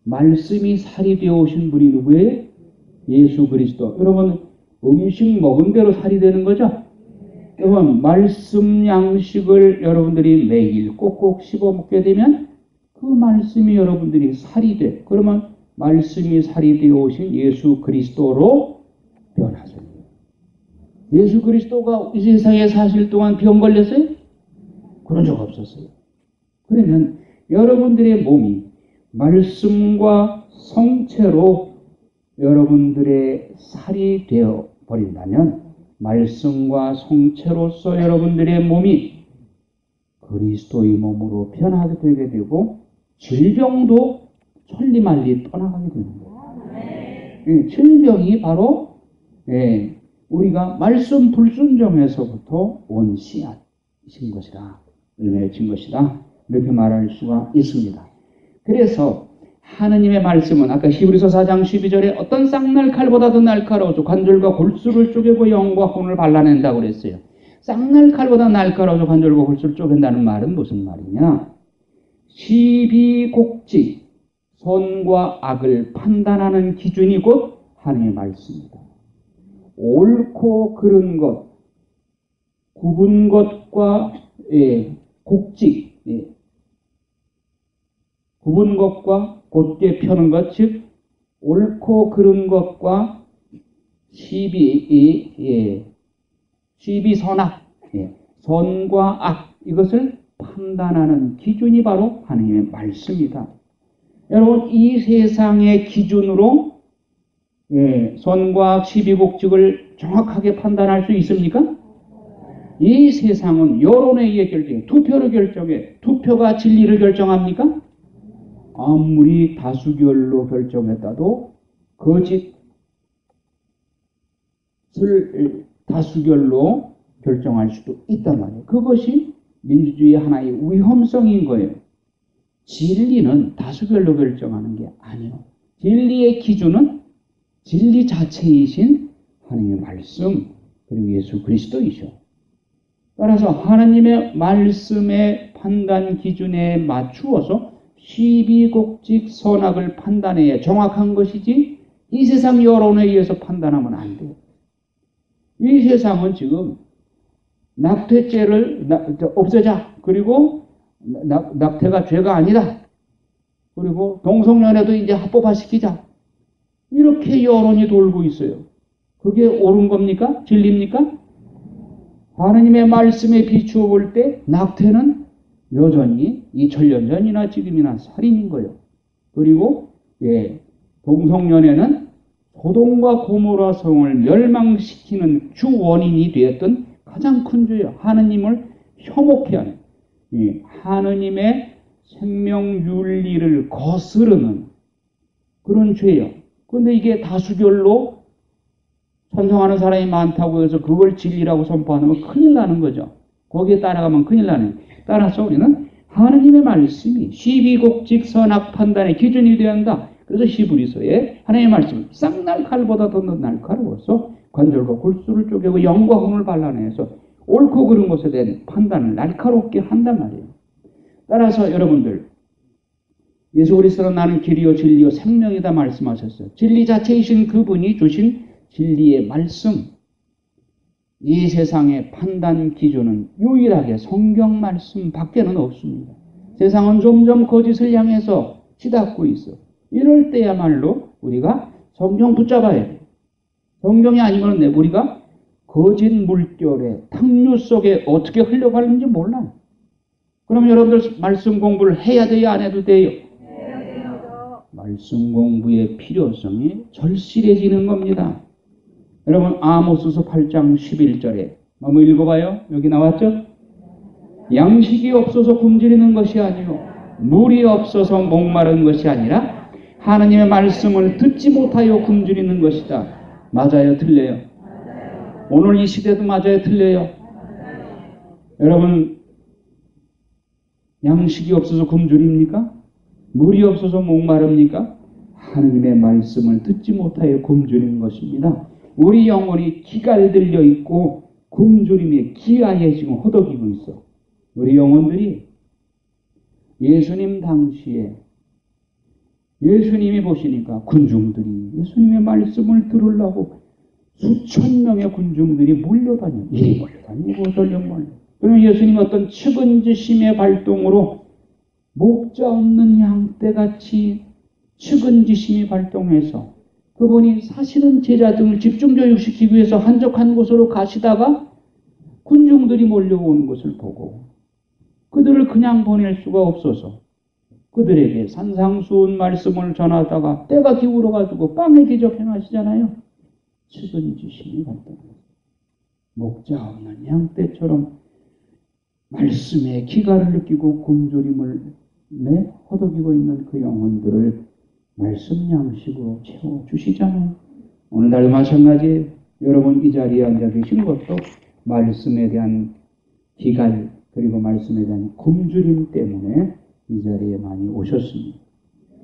말씀이 살이 되어 오신 분이 누구예요? 예수 그리스도. 여러분 음식 먹은 대로 살이 되는 거죠? 여러분, 말씀 양식을 여러분들이 매일 꼭꼭 씹어 먹게 되면 그 말씀이 여러분들이 살이 돼. 그러면 말씀이 살이 되어 오신 예수 그리스도로 변하세요. 예수 그리스도가 이 세상에 사실 동안 병 걸렸어요? 그런 적 없었어요. 그러면 여러분들의 몸이 말씀과 성체로 여러분들의 살이 되어 버린다면 말씀과 성체로서 여러분들의 몸이 그리스도의 몸으로 변하게 되게 되고 질병도 천리말리 떠나가게 되는 거예요. 질병이 바로 우리가 말씀 불순종에서부터 온 씨앗인 것이다. 맺힌 것이다. 이렇게 말할 수가 있습니다. 그래서 하느님의 말씀은 아까 히브리서 4장 12절에 어떤 쌍날 칼보다 더 날카로워서 관절과 골수를 쪼개고 영과 혼을 발라낸다고 그랬어요. 쌍날 칼보다 날카로워서 관절과 골수를 쪼갠다는 말은 무슨 말이냐? 시비곡직, 선과 악을 판단하는 기준이 곧 하느님의 말씀입니다. 옳고 그른 것, 굽은 것과 곡직, 굽은 것과 곧게 펴는 것, 즉 옳고 그른 것과 시비선악, 선과 악, 이것을 판단하는 기준이 바로 하느님의 말씀이다. 여러분, 이 세상의 기준으로 선과 악, 시비곡직을 정확하게 판단할 수 있습니까? 이 세상은 여론에 의해 결정해, 투표로 결정해. 투표가 진리를 결정합니까? 아무리 다수결로 결정했다도 거짓을 다수결로 결정할 수도 있단 말이에요. 그것이 민주주의의 하나의 위험성인 거예요. 진리는 다수결로 결정하는 게 아니에요. 진리의 기준은 진리 자체이신 하나님의 말씀, 그리고 예수 그리스도이죠. 따라서 하나님의 말씀의 판단 기준에 맞추어서 시비곡직 선악을 판단해야 정확한 것이지 이 세상 여론에 의해서 판단하면 안 돼요. 이 세상은 지금 낙태죄를 없애자. 그리고 낙태가 죄가 아니다. 그리고 동성연애도 이제 합법화시키자. 이렇게 여론이 돌고 있어요. 그게 옳은 겁니까? 진리입니까? 하나님의 말씀에 비추어 볼 때 낙태는 여전히 2000년 전이나 지금이나 살인인 거예요. 그리고 동성연애는 소돔과 고모라 성을 멸망시키는 주 원인이 되었던 가장 큰 죄예요. 하느님을 혐오케 하는, 하느님의 생명윤리를 거스르는 그런 죄예요. 그런데 이게 다수결로 찬성하는 사람이 많다고 해서 그걸 진리라고 선포하면 큰일 나는 거죠. 거기에 따라가면 큰일 나는 거예요. 따라서 우리는 하느님의 말씀이 시비곡직 선악 판단의 기준이 되어야 한다. 그래서 히브리서에 하나님의 말씀은 쌍날 칼보다 더 날카로워서 관절과 골수를 쪼개고 영과 혼을 발라내서 옳고 그른 것에 대한 판단을 날카롭게 한단 말이에요. 따라서 여러분들, 예수 그리스도는 나는 길이요 진리요 생명이다 말씀하셨어요. 진리 자체이신 그분이 주신 진리의 말씀, 이 세상의 판단 기준은 유일하게 성경 말씀 밖에는 없습니다. 세상은 점점 거짓을 향해서 치닫고 있어. 이럴 때야말로 우리가 성경 붙잡아야 돼요. 성경이 아니면 우리가 거짓 물결의 탕류 속에 어떻게 흘러가는지 몰라요. 그럼 여러분들 말씀 공부를 해야 돼요? 안 해도 돼요? 해야 돼요. 말씀 공부의 필요성이 절실해지는 겁니다. 여러분, 아모스서 8장 11절에 한번 읽어봐요. 여기 나왔죠? 양식이 없어서 굶주리는 것이 아니요 물이 없어서 목마른 것이 아니라 하나님의 말씀을 듣지 못하여 굶주리는 것이다. 맞아요? 틀려요? 오늘 이 시대도 맞아요? 틀려요? 여러분, 양식이 없어서 굶주립니까? 물이 없어서 목마릅니까? 하나님의 말씀을 듣지 못하여 굶주리는 것입니다. 우리 영혼이 기갈 들려 있고 굶주림에 기아에 지금 허덕이고 있어. 우리 영혼들이 예수님 당시에 예수님이 보시니까 군중들이 예수님의 말씀을 들으려고 수천 명의 군중들이 몰려다녀. 이리 몰려다니고 저리 몰려. 그러면 예수님 어떤 측은지심의 발동으로 목자 없는 양떼같이 측은지심이 발동해서 그분이 사실은 제자들을 집중교육시키기 위해서 한적한 곳으로 가시다가 군중들이 몰려오는 것을 보고 그들을 그냥 보낼 수가 없어서 그들에게 산상수훈 말씀을 전하다가 때가 기울어가지고 빵의 기적 행하시잖아요. 측은지심이 발동해서 목자 없는 양떼처럼 말씀의 기가를 느끼고 굶주림을 허덕이고 있는 그 영혼들을 말씀 양식으로 채워주시잖아요. 오늘날도 마찬가지예요. 여러분 이 자리에 앉아 계신 것도 말씀에 대한 기갈 그리고 말씀에 대한 굶주림 때문에 이 자리에 많이 오셨습니다.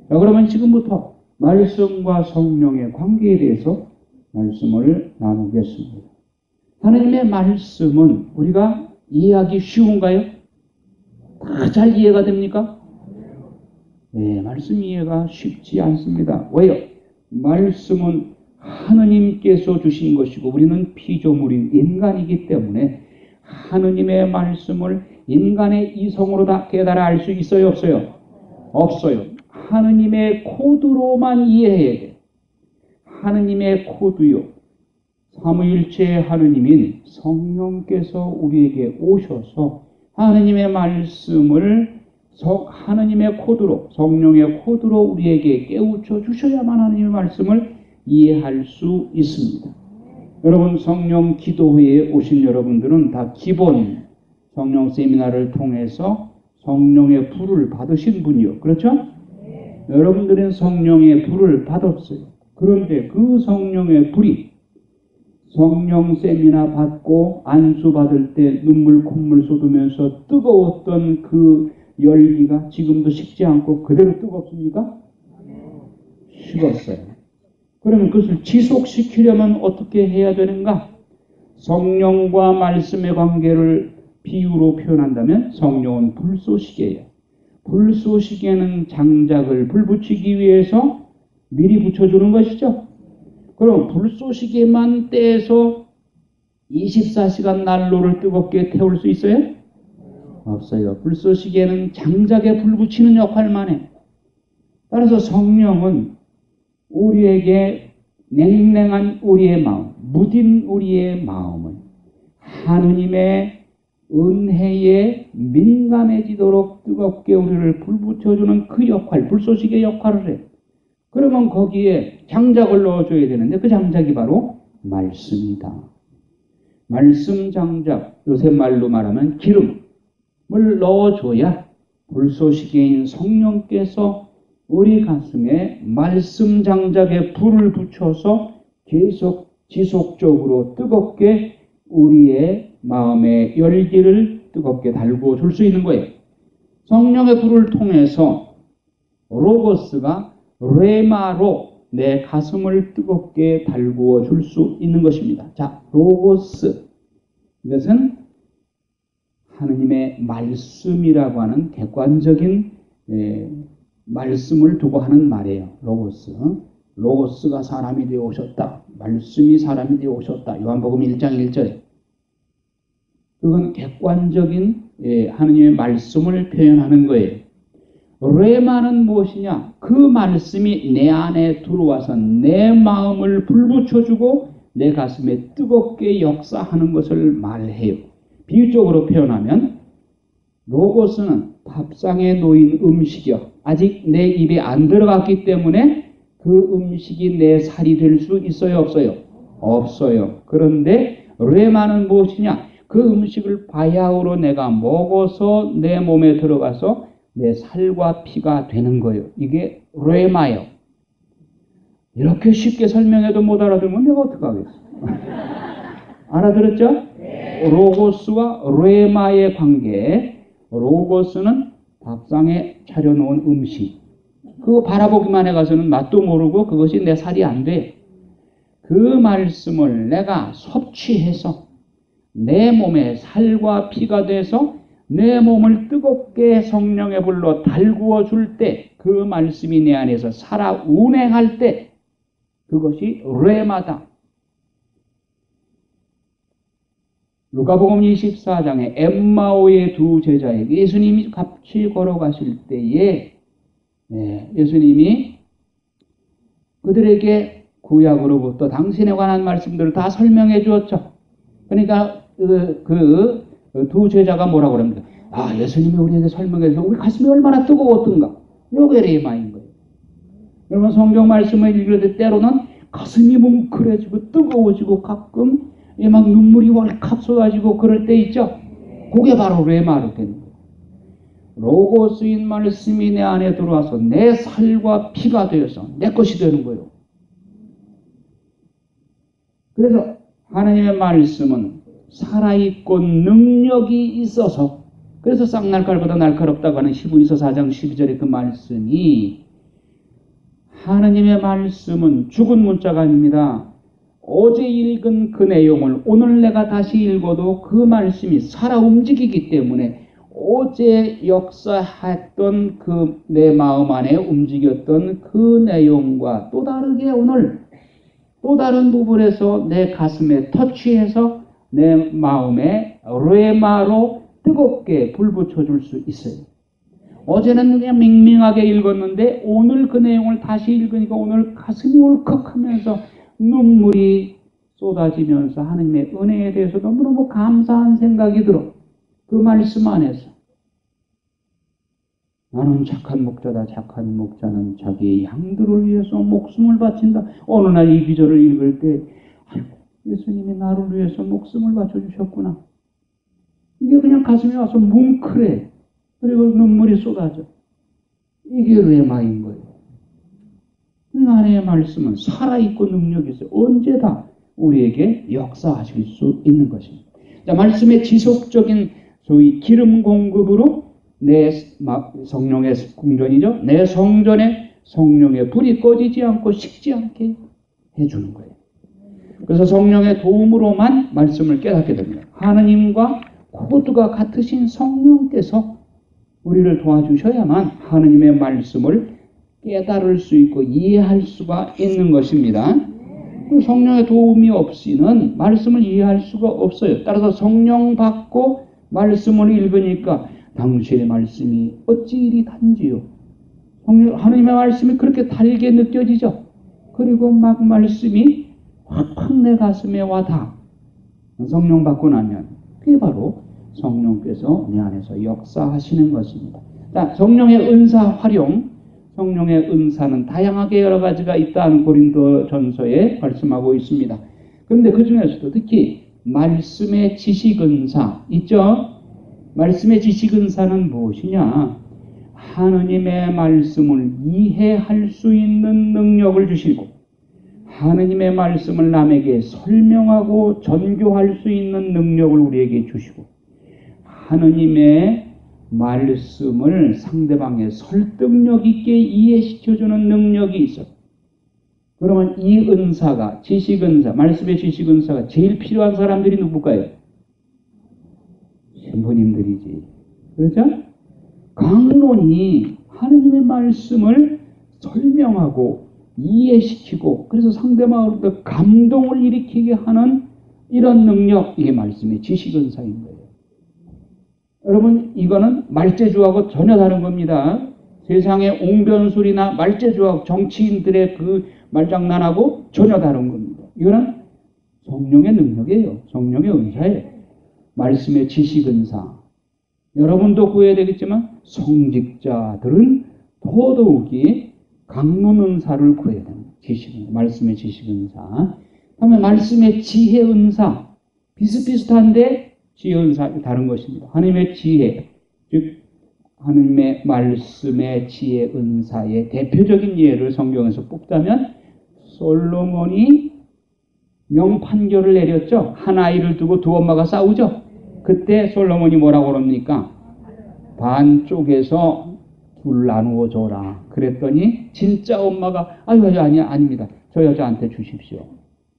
자, 그러면 지금부터 말씀과 성령의 관계에 대해서 말씀을 나누겠습니다. 하나님의 말씀은 우리가 이해하기 쉬운가요? 다 잘 이해가 됩니까? 네, 말씀 이해가 쉽지 않습니다. 왜요? 말씀은 하느님께서 주신 것이고 우리는 피조물인 인간이기 때문에 하느님의 말씀을 인간의 이성으로 다 깨달아 알 수 있어요? 없어요? 없어요. 하느님의 코드로만 이해해야 돼요. 하느님의 코드요. 삼위일체의 하느님인 성령께서 우리에게 오셔서 하느님의 말씀을 하느님의 코드로, 성령의 코드로 우리에게 깨우쳐 주셔야만 하느님의 말씀을 이해할 수 있습니다. 여러분 성령 기도회에 오신 여러분들은 다 기본 성령 세미나를 통해서 성령의 불을 받으신 분이요. 그렇죠? 여러분들은 성령의 불을 받았어요. 그런데 그 성령의 불이 성령 세미나 받고 안수 받을 때 눈물 콧물 쏟으면서 뜨거웠던 그 열기가 지금도 식지 않고 그대로 뜨겁습니까? 식었어요. 그러면 그것을 지속시키려면 어떻게 해야 되는가? 성령과 말씀의 관계를 비유로 표현한다면 성령은 불쏘시개예요. 불쏘시개는 장작을 불 붙이기 위해서 미리 붙여주는 것이죠. 그럼 불쏘시개만 떼서 24시간 난로를 뜨겁게 태울 수 있어요? 없어요. 불쏘시개는 장작에 불 붙이는 역할만 해. 따라서 성령은 우리에게 냉랭한 우리의 마음, 무딘 우리의 마음을 하느님의 은혜에 민감해지도록 뜨겁게 우리를 불 붙여주는 그 역할, 불쏘시개 역할을 해. 그러면 거기에 장작을 넣어줘야 되는데 그 장작이 바로 말씀이다. 말씀 장작, 요새 말로 말하면 기름을 넣어줘야 불쏘시개인 성령께서 우리 가슴에 말씀 장작에 불을 붙여서 계속 지속적으로 뜨겁게 우리의 마음의 열기를 뜨겁게 달구어 줄 수 있는 거예요. 성령의 불을 통해서 로고스가 레마로 내 가슴을 뜨겁게 달구어 줄 수 있는 것입니다. 자, 로고스. 이것은 하느님의 말씀이라고 하는 객관적인 말씀을 두고 하는 말이에요. 로고스. 로고스가 사람이 되어 오셨다. 말씀이 사람이 되어 오셨다. 요한복음 1장 1절에. 그건 객관적인 하느님의 말씀을 표현하는 거예요. 레마는 무엇이냐? 그 말씀이 내 안에 들어와서 내 마음을 불붙여주고 내 가슴에 뜨겁게 역사하는 것을 말해요. 비유적으로 표현하면 로고스는 밥상에 놓인 음식이요. 아직 내 입에 안 들어갔기 때문에 그 음식이 내 살이 될 수 있어요? 없어요? 없어요. 그런데 레마는 무엇이냐? 그 음식을 바야흐로 내가 먹어서 내 몸에 들어가서 내 살과 피가 되는 거예요. 이게 레마예요. 이렇게 쉽게 설명해도 못 알아들으면 내가 어떡하겠어? 알아들었죠? 로고스와 레마의 관계. 로고스는 밥상에 차려놓은 음식. 그거 바라보기만 해가서는 맛도 모르고 그것이 내 살이 안 돼. 그 말씀을 내가 섭취해서 내 몸에 살과 피가 돼서 내 몸을 뜨겁게 성령의 불로 달구어 줄 때, 그 말씀이 내 안에서 살아 운행할 때 그것이 레마다. 루카복음 24장에 엠마오의 두 제자에게 예수님이 같이 걸어가실 때에 예수님이 그들에게 구약으로부터 당신에 관한 말씀들을 다 설명해 주었죠. 그러니까 그 두 제자가 뭐라고 그럽니까? 예수님이 우리에게 설명해 주셔서 우리 가슴이 얼마나 뜨거웠던가. 요게 레마인 거예요. 여러분 성경 말씀을 읽을 때 때로는 가슴이 뭉클해지고 뜨거워지고 가끔 막 눈물이 왈칵 쏟아지고 그럴 때 있죠. 그게 바로 레마로 되는 거예요. 로고스인 말씀이 내 안에 들어와서 내 살과 피가 되어서 내 것이 되는 거예요. 그래서 하나님의 말씀은 살아있고 능력이 있어서, 그래서 쌍날칼보다 날카롭다고 하는 히브리서 4장 12절의 그 말씀이, 하나님의 말씀은 죽은 문자가 아닙니다. 어제 읽은 그 내용을 오늘 내가 다시 읽어도 그 말씀이 살아 움직이기 때문에 어제 역사했던 그 내 마음 안에 움직였던 그 내용과 또 다르게 오늘 또 다른 부분에서 내 가슴에 터치해서 내 마음에 레마로 뜨겁게 불 붙여줄 수 있어요. 어제는 그냥 밍밍하게 읽었는데 오늘 그 내용을 다시 읽으니까 오늘 가슴이 울컥하면서 눈물이 쏟아지면서 하나님의 은혜에 대해서 너무너무 감사한 생각이 들어. 그 말씀 안에서 나는 착한 목자다. 착한 목자는 자기의 양들을 위해서 목숨을 바친다. 어느 날 이 기절을 읽을 때 예수님이 나를 위해서 목숨을 바쳐주셨구나. 이게 그냥 가슴에 와서 뭉클해. 그리고 눈물이 쏟아져. 이게 레마인 거예요. 하나님의 말씀은 살아있고 능력이 있어요. 언제 다 우리에게 역사하실 수 있는 것입니다. 자, 말씀의 지속적인 소위 기름 공급으로 내 성령의 궁전이죠. 내 성전에 성령의 불이 꺼지지 않고 식지 않게 해주는 거예요. 그래서 성령의 도움으로만 말씀을 깨닫게 됩니다. 하나님과 코드가 같으신 성령께서 우리를 도와주셔야만 하나님의 말씀을 깨달을 수 있고 이해할 수가 있는 것입니다. 성령의 도움이 없이는 말씀을 이해할 수가 없어요. 따라서 성령 받고 말씀을 읽으니까 당신의 말씀이 어찌 이리 단지요. 하나님의 말씀이 그렇게 달게 느껴지죠. 그리고 막 말씀이 확 내 가슴에 와닿아. 성령 받고 나면 그게 바로 성령께서 내 안에서 역사하시는 것입니다. 자, 성령의 은사 활용. 성령의 은사는 다양하게 여러 가지가 있다는 고린도전서에 말씀하고 있습니다. 그런데 그 중에서도 특히 말씀의 지식은사 있죠? 말씀의 지식은사는 무엇이냐? 하느님의 말씀을 이해할 수 있는 능력을 주시고 하느님의 말씀을 남에게 설명하고 전교할 수 있는 능력을 우리에게 주시고 하느님의 말씀을 상대방의 설득력 있게 이해시켜주는 능력이 있어요. 그러면 이 은사가, 지식은사, 말씀의 지식은사가 제일 필요한 사람들이 누굴까요? 신부님들이지. 그렇죠? 강론이 하느님의 말씀을 설명하고 이해시키고 그래서 상대방으로부터 감동을 일으키게 하는 이런 능력, 이게 말씀의 지식은사인 거예요. 여러분, 이거는 말재주하고 전혀 다른 겁니다. 세상의 옹변술이나 말재주하고 정치인들의 그 말장난하고 전혀 다른 겁니다. 이거는 성령의 능력이에요. 성령의 은사예요. 말씀의 지식은사. 여러분도 구해야 되겠지만 성직자들은 더더욱이 강론은사를 구해야 됩니다. 지식은사, 말씀의 지식은사. 다음에 말씀의 지혜은사. 비슷비슷한데 지혜은사 다른 것입니다. 하나님의 지혜, 즉 하나님의 말씀의 지혜은사의 대표적인 예를 성경에서 뽑자면 솔로몬이 명판결을 내렸죠. 한 아이를 두고 두 엄마가 싸우죠. 그때 솔로몬이 뭐라고 그럽니까? 반쪽에서 둘 나누어 줘라. 그랬더니 진짜 엄마가 아닙니다. 저 여자한테 주십시오.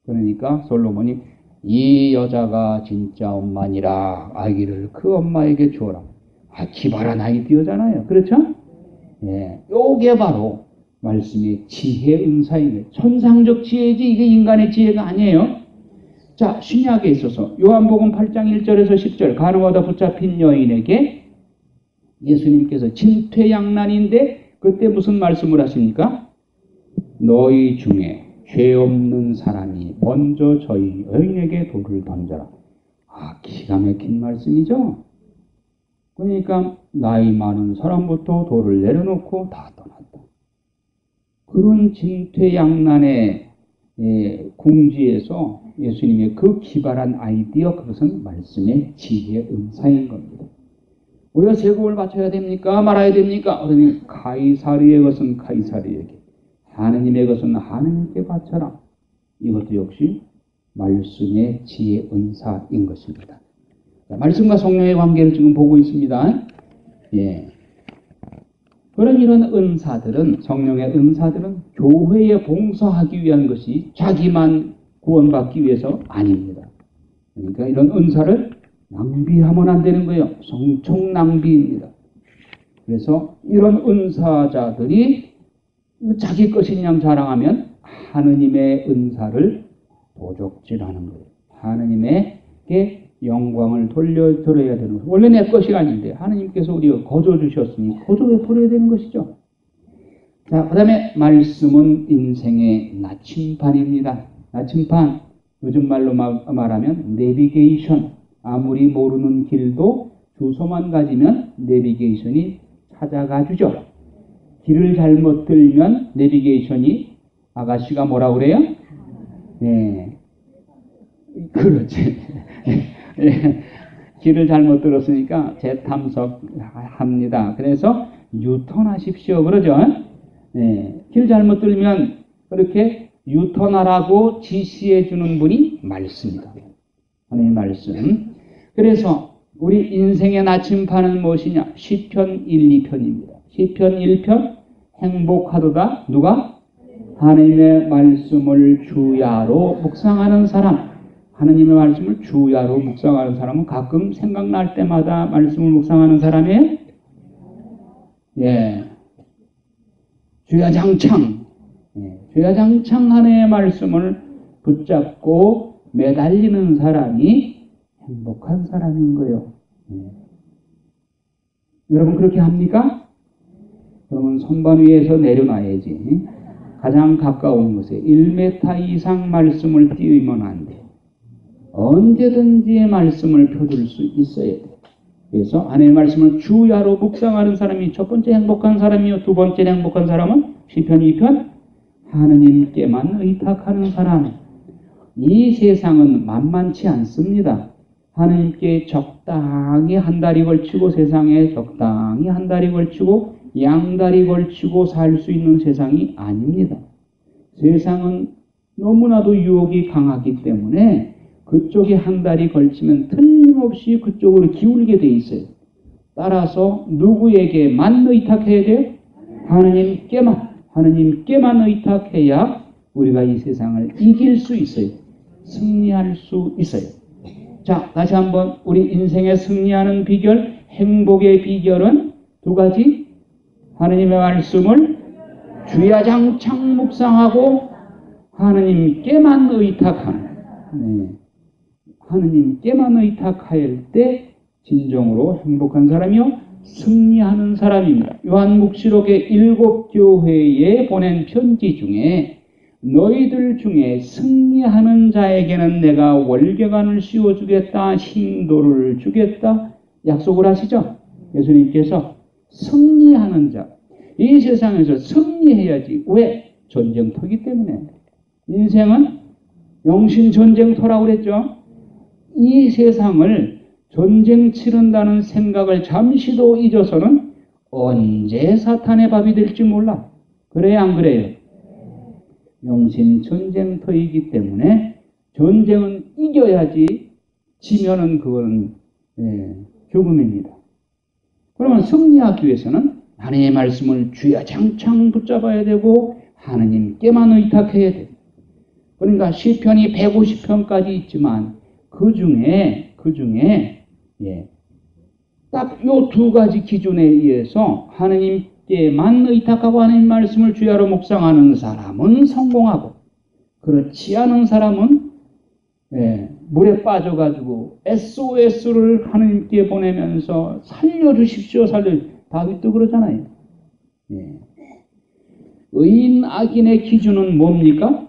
그러니까 솔로몬이 이 여자가 진짜 엄마니라 아기를 그 엄마에게 주어라. 기발한 아이디어잖아요. 그렇죠? 예, 요게 바로 말씀의 지혜 은사입니다. 천상적 지혜지 이게 인간의 지혜가 아니에요. 자, 신약에 있어서 요한복음 8장 1절에서 10절 간호하다 붙잡힌 여인에게 예수님께서 진퇴양난인데 그때 무슨 말씀을 하십니까? 너희 중에 죄 없는 사람이 먼저 저희 여인에게 돌을 던져라. 아, 기가 막힌 말씀이죠? 그러니까 나이 많은 사람부터 돌을 내려놓고 다 떠났다. 그런 진퇴양난의 궁지에서 예수님의 그 기발한 아이디어, 그것은 말씀의 지혜의 은사인 겁니다. 우리가 세금을 바쳐야 됩니까? 말아야 됩니까? 그러니 가이사르의 것은 가이사르에게, 하느님의 것은 하느님께 바쳐라. 이것도 역시 말씀의 지혜의 은사인 것입니다. 자, 말씀과 성령의 관계를 지금 보고 있습니다. 예. 그런 이런 은사들은, 성령의 은사들은 교회에 봉사하기 위한 것이 자기만 구원받기 위해서 아닙니다. 그러니까 이런 은사를 낭비하면 안 되는 거예요. 성총 낭비입니다. 그래서 이런 은사자들이 자기 것인 양 자랑하면 하느님의 은사를 도적질하는 거예요. 하느님에게 영광을 돌려드려야 되는 거예요. 원래 내 것이 아닌데 하느님께서 우리가 거저 주셨으니 거저 베풀어야 되는 것이죠. 자, 그 다음에 말씀은 인생의 나침반입니다. 나침반, 요즘 말로 말하면 내비게이션. 아무리 모르는 길도 주소만 가지면 내비게이션이 찾아가 주죠. 길을 잘못 들면 내비게이션이 아가씨가 뭐라 그래요? 네, 그렇지. 길을 잘못 들었으니까 재탐석합니다. 그래서 유턴하십시오. 그러죠? 네, 길 잘못 들면 그렇게 유턴하라고 지시해 주는 분이 말씀이다. 하나님의 말씀. 그래서 우리 인생의 나침반은 무엇이냐? 시편 1, 2편입니다. 시편 1편 행복하도다. 누가? 하나님의 말씀을 주야로 묵상하는 사람. 하나님의 말씀을 주야로 묵상하는 사람은 가끔 생각날 때마다 말씀을 묵상하는 사람이에요? 예. 주야장창. 예. 주야장창 하나님의 말씀을 붙잡고 매달리는 사람이 행복한 사람인 거예요. 예. 여러분 그렇게 합니까? 그러면 선반 위에서 내려놔야지. 가장 가까운 곳에 1m 이상 말씀을 띄우면 안 돼. 언제든지 말씀을 펴줄 수 있어야 돼. 그래서 하나님의 말씀을 주야로 묵상하는 사람이 첫 번째 행복한 사람이요. 두 번째 행복한 사람은 시편 2편 하느님께만 의탁하는 사람. 이 세상은 만만치 않습니다. 하느님께 적당히 한 다리 걸치고 세상에 적당히 한 다리 걸치고 양다리 걸치고 살 수 있는 세상이 아닙니다. 세상은 너무나도 유혹이 강하기 때문에 그쪽에 한 다리 걸치면 틀림없이 그쪽으로 기울게 돼 있어요. 따라서 누구에게만 의탁해야 돼요? 하느님께만 의탁해야 우리가 이 세상을 이길 수 있어요. 승리할 수 있어요. 자, 다시 한번 우리 인생에 승리하는 비결, 행복의 비결은 두 가지. 하느님의 말씀을 주야장창 묵상하고 하느님께만 의탁하는. 네. 하느님께만 의탁할 때 진정으로 행복한 사람이요 승리하는 사람입니다. 요한묵시록의 7교회에 보낸 편지 중에 너희들 중에 승리하는 자에게는 내가 월계관을 씌워주겠다, 흰돌을 주겠다 약속을 하시죠. 예수님께서 승리하는 자, 이 세상에서 승리해야지. 왜? 전쟁터이기 때문에. 인생은 영신 전쟁터라고 그랬죠. 이 세상을 전쟁 치른다는 생각을 잠시도 잊어서는 언제 사탄의 밥이 될지 몰라. 그래야 안 그래요? 영신 전쟁터이기 때문에 전쟁은 이겨야지, 지면은 그거는 죽음입니다. 그러면 승리하기 위해서는 하나님의 말씀을 주야장창 붙잡아야 되고 하느님께만 의탁해야 돼요. 그러니까 시편이 150편까지 있지만 그 중에 딱 요 두 가지 기준에 의해서 하느님께만 의탁하고 하나님 말씀을 주야로 묵상하는 사람은 성공하고 그렇지 않은 사람은 물에 빠져가지고 SOS를 하나님께 보내면서 살려주십시오, 다윗도 그러잖아요. 의인, 악인의 기준은 뭡니까?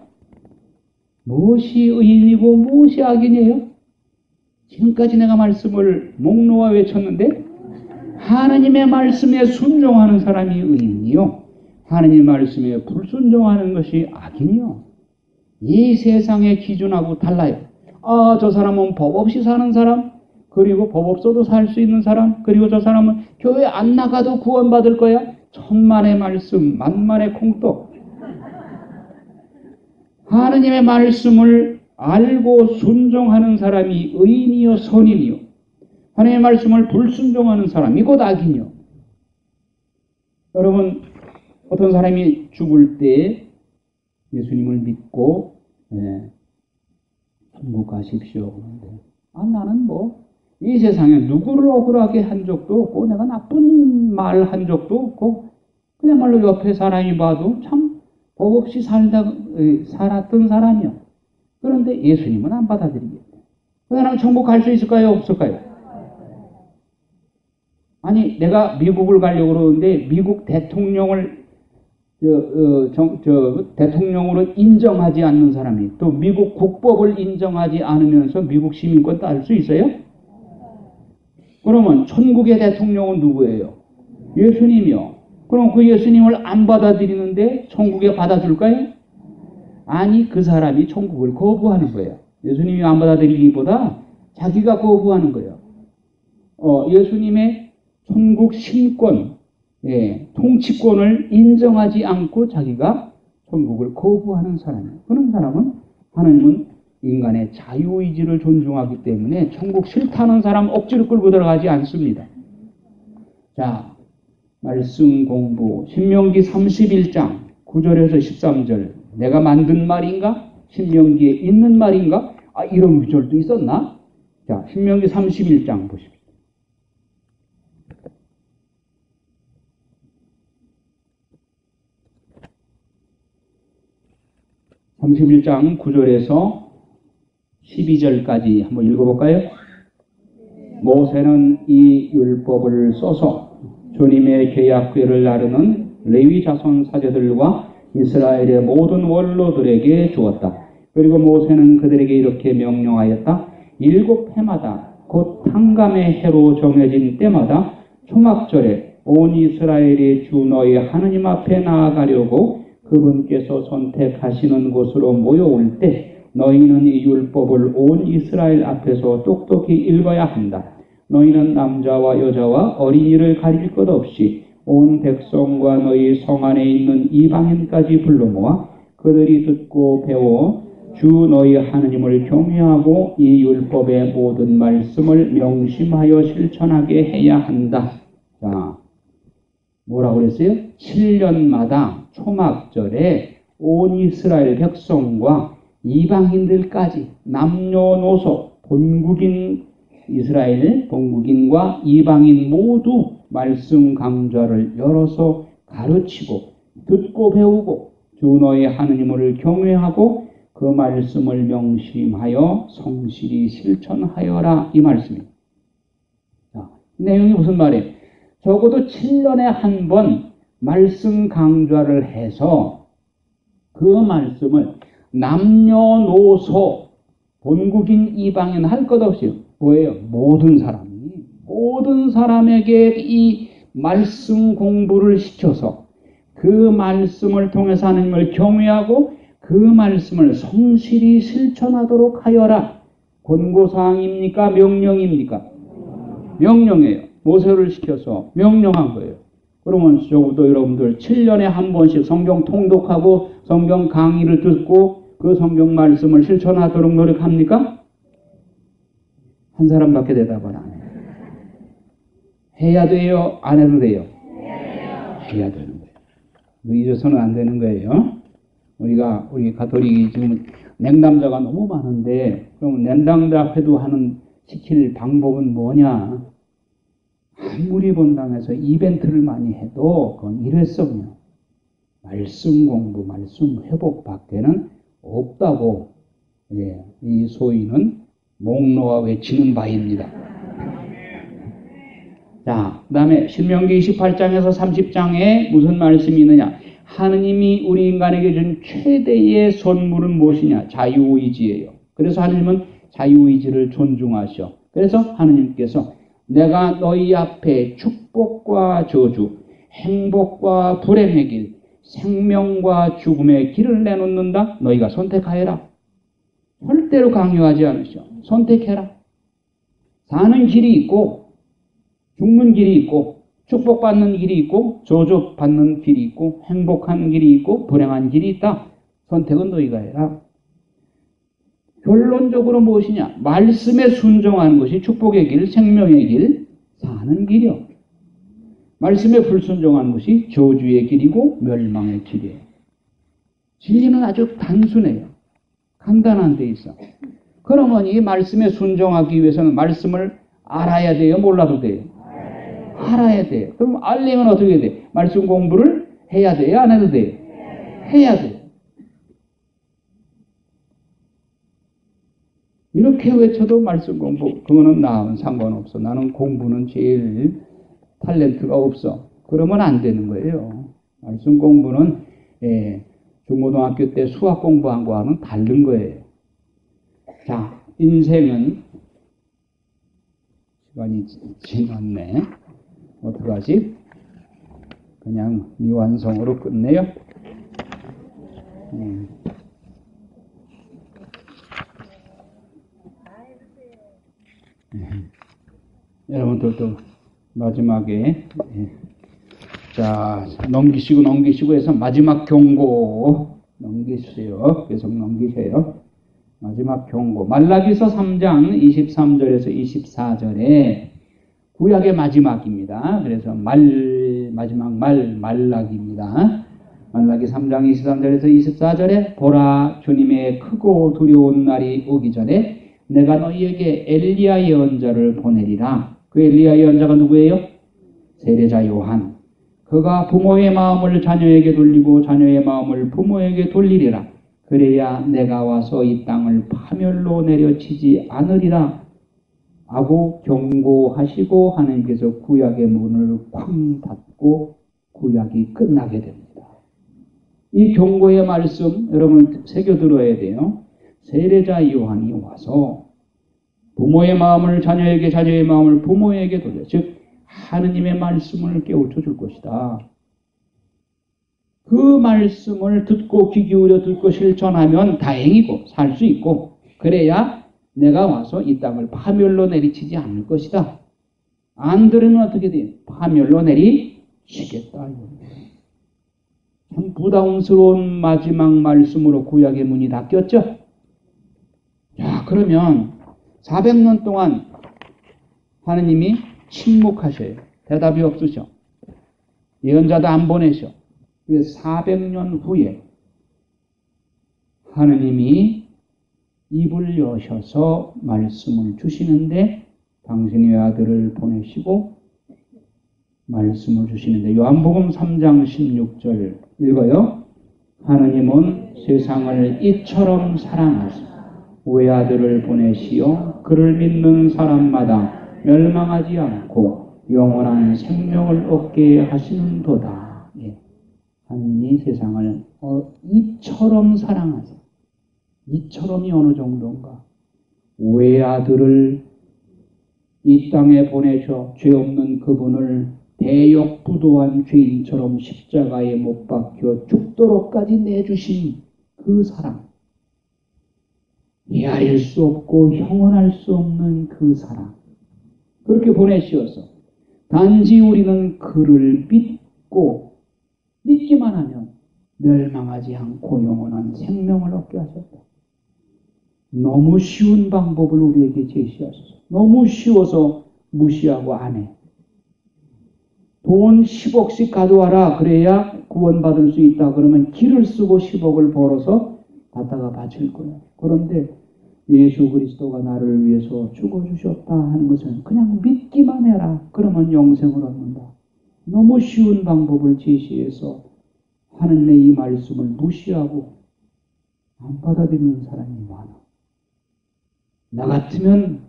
무엇이 의인이고 무엇이 악인이에요? 지금까지 내가 말씀을 목 놓아 외쳤는데 하나님의 말씀에 순종하는 사람이 의인이요, 하나님의 말씀에 불순종하는 것이 악인이요. 이 세상의 기준하고 달라요. 저 사람은 법 없이 사는 사람, 그리고 법 없어도 살 수 있는 사람, 그리고 저 사람은 교회 안 나가도 구원받을 거야. 천만의 말씀, 만만의 콩떡. 하나님의 말씀을 알고 순종하는 사람이 의인이요 선인이요, 하나님의 말씀을 불순종하는 사람이 곧 악인이요. 여러분, 어떤 사람이 죽을 때 예수님을 믿고 천국 가십시오 그런데 나는 이 세상에 누구를 억울하게 한 적도 없고 내가 나쁜 말 한 적도 없고 그야말로 옆에 사람이 봐도 참 법 없이 살았던 사람이요. 그런데 예수님은 안 받아들이겠다. 그 사람 천국 갈 수 있을까요? 없을까요? 아니, 내가 미국을 가려고 그러는데 미국 대통령을 대통령으로 인정하지 않는 사람이 또 미국 국법을 인정하지 않으면서 미국 시민권 딸 수 있어요? 그러면 천국의 대통령은 누구예요? 예수님이요. 그럼 그 예수님을 안 받아들이는데 천국에 받아줄까요? 아니, 그 사람이 천국을 거부하는 거예요. 예수님이 안 받아들이기보다 자기가 거부하는 거예요. 예수님의 천국 신권, 통치권을 인정하지 않고 자기가 천국을 거부하는 사람이에요. 그런 사람은 하나님은 인간의 자유의지를 존중하기 때문에 천국 싫다는 사람 억지로 끌고 들어가지 않습니다. 자, 말씀 공부 신명기 31장 9절에서 13절 내가 만든 말인가? 신명기에 있는 말인가? 이런 구절도 있었나? 자, 신명기 31장 보십시오. 31장 9절에서 12절까지 한번 읽어볼까요? 모세는 이 율법을 써서 주님의 계약궤를 나르는 레위 자손 사제들과 이스라엘의 모든 원로들에게 주었다. 그리고 모세는 그들에게 이렇게 명령하였다. 7해마다 곧 탕감의 해로 정해진 때마다 초막절에 온 이스라엘이 주 너희 하느님 앞에 나아가려고 그분께서 선택하시는 곳으로 모여올 때 너희는 이 율법을 온 이스라엘 앞에서 똑똑히 읽어야 한다. 너희는 남자와 여자와 어린이를 가릴 것 없이 온 백성과 너희 성 안에 있는 이방인까지 불러 모아 그들이 듣고 배워 주 너희 하느님을 경외하고 이 율법의 모든 말씀을 명심하여 실천하게 해야 한다. 자, 뭐라고 그랬어요? 7년마다 초막절에 온 이스라엘 백성과 이방인들까지 남녀노소 본국인 이스라엘 본국인과 이방인 모두 말씀 강좌를 열어서 가르치고 듣고 배우고 주 너의 하느님을 경외하고 그 말씀을 명심하여 성실히 실천하여라 이 말씀입니다. 자, 이 내용이 무슨 말이에요? 적어도 7년에 한 번 말씀 강좌를 해서 그 말씀을 남녀노소 본국인 이방인 할 것 없이 뭐예요? 모든 사람에게 이 말씀 공부를 시켜서 그 말씀을 통해서 하나님을 경외하고 그 말씀을 성실히 실천하도록 하여라. 권고사항입니까? 명령입니까? 명령이에요. 모세를 시켜서 명령한 거예요. 그러면 적어도 여러분들 7년에 한 번씩 성경 통독하고 성경 강의를 듣고 그 성경 말씀을 실천하도록 노력합니까? 한 사람밖에 대답을 안 해요. 해야 돼요? 안 해도 돼요? 해야 되는 거예요. 잊어서는 안 되는 거예요. 우리 가톨릭이 지금 냉담자가 너무 많은데, 그럼 냉담자 회도하는 시킬 방법은 뭐냐? 아무리 본당에서 이벤트를 많이 해도 그건 일회성이요. 말씀 공부, 말씀 회복 밖에는 없다고 예, 이 소위는 목 놓아 외치는 바입니다. 자, 그 다음에 신명기 28장에서 30장에 무슨 말씀이 있느냐? 하느님이 우리 인간에게 준 최대의 선물은 무엇이냐? 자유의지예요. 그래서 하느님은 자유의지를 존중하셔. 그래서 하느님께서 내가 너희 앞에 축복과 저주, 행복과 불행의 길, 생명과 죽음의 길을 내놓는다. 너희가 선택하여라. 절대로 강요하지 않으셔. 선택해라. 사는 길이 있고 죽는 길이 있고 축복받는 길이 있고 저주받는 길이 있고 행복한 길이 있고 불행한 길이 있다. 선택은 너희가 해라. 결론적으로 무엇이냐? 말씀에 순종하는 것이 축복의 길, 생명의 길, 사는 길이요. 말씀에 불순종하는 것이 저주의 길이고 멸망의 길이에요. 진리는 아주 단순해요. 간단한 데 있어. 그러면 이 말씀에 순종하기 위해서는 말씀을 알아야 돼요? 몰라도 돼요? 알아야 돼요. 그럼 알려면 어떻게 해야 돼요? 말씀 공부를 해야 돼요? 안 해도 돼요? 해야 돼요. 이렇게 외쳐도 말씀 공부, 그거는 나하고는 상관없어. 나는 공부는 제일 탤런트가 없어. 그러면 안 되는 거예요. 말씀 공부는 중고등학교 때 수학 공부한 거와는 다른 거예요. 자, 인생은 시간이 지났네. 어떡하지? 그냥 미완성으로 끝내요. 여러분들도 마지막에 자 넘기시고 해서 마지막 경고 넘기세요. 계속 넘기세요. 마지막 경고 말라기서 3장 23절에서 24절에 구약의 마지막입니다. 그래서 마지막 말라기입니다. 말라기 3장 23절에서 24절에 보라 주님의 크고 두려운 날이 오기 전에 내가 너희에게 엘리야 예언자를 보내리라. 그 엘리야 예언자가 누구예요? 세례자 요한. 그가 부모의 마음을 자녀에게 돌리고 자녀의 마음을 부모에게 돌리리라. 그래야 내가 와서 이 땅을 파멸로 내려치지 않으리라 하고 경고하시고 하나님께서 구약의 문을 쾅 닫고 구약이 끝나게 됩니다. 이 경고의 말씀 여러분 새겨들어야 돼요. 세례자 요한이 와서 부모의 마음을 자녀에게 자녀의 마음을 부모에게 돌려 즉 하느님의 말씀을 깨우쳐 줄 것이다. 그 말씀을 듣고 귀 기울여 듣고 실천하면 다행이고 살 수 있고 그래야 내가 와서 이 땅을 파멸로 내리치지 않을 것이다. 안 들으면 어떻게 돼요? 파멸로 내리치겠다. 참 부담스러운 마지막 말씀으로 구약의 문이 닫혔죠. 자, 그러면 400년 동안 하느님이 침묵하셔요. 대답이 없으셔. 예언자도 안 보내셔. 400년 후에 하느님이 입을 여셔서 말씀을 주시는데 당신의 아들을 보내시고 말씀을 주시는데 요한복음 3장 16절 읽어요. 하느님은 세상을 이처럼 사랑하사 외아들을 보내시어 그를 믿는 사람마다 멸망하지 않고 영원한 생명을 얻게 하시는도다. 예. 하느님이 세상을 이처럼 사랑하사 이처럼이 어느 정도인가? 외아들을 이 땅에 보내셔 죄 없는 그분을 대역부도한 죄인처럼 십자가에 못 박혀 죽도록까지 내주신 그 사랑. 헤아릴 수 없고 형언할 수 없는 그 사랑. 그렇게 보내시어서 단지 우리는 그를 믿고 믿기만 하면 멸망하지 않고 영원한 생명을 얻게 하셨다. 너무 쉬운 방법을 우리에게 제시하셔서 너무 쉬워서 무시하고 안 해. 돈 10억씩 가져와라 그래야 구원받을 수 있다. 그러면 길을 쓰고 10억을 벌어서 갖다가 바칠 거야. 그런데 예수 그리스도가 나를 위해서 죽어주셨다 하는 것은 그냥 믿기만 해라. 그러면 영생을 얻는다. 너무 쉬운 방법을 제시해서 하느님의 이 말씀을 무시하고 안 받아들이는 사람이 많아. 나 같으면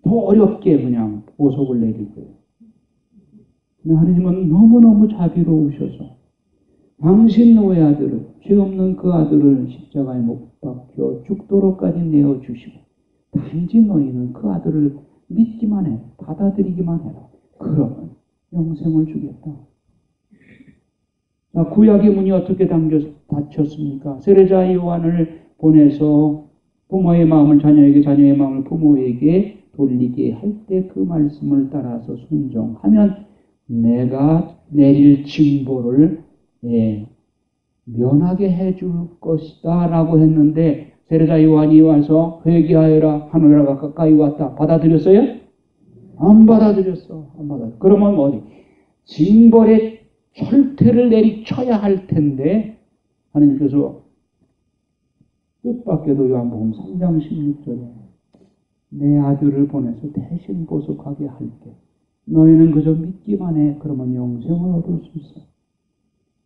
더 어렵게 그냥 보석을 내릴 거예요. 근데 하나님은 너무너무 자비로우셔서 당신 너의 아들을, 죄 없는 그 아들을 십자가에 못 박혀 죽도록까지 내어주시고 단지 너희는 그 아들을 믿기만 해, 받아들이기만 해라. 그러면 영생을 주겠다. 자, 구약의 문이 어떻게 닫혔습니까? 세례자 요한을 보내서 부모의 마음을 자녀에게, 자녀의 마음을 부모에게 돌리게 할 때 그 말씀을 따라서 순종하면 내가 내릴 징벌을 면하게 해줄 것이다 라고 했는데, 세례자 요한이 와서 회개하여라 하늘나라가 가까이 왔다. 받아들였어요? 안 받아들였어. 안 받아들였어. 그러면 어디? 징벌의 철퇴를 내리쳐야 할 텐데, 하나님께서 뜻밖에도 요한복음 3장 16절에 내 아들을 보내서 대신 보석하게 할게. 너희는 그저 믿기만 해. 그러면 영생을 얻을 수 있어.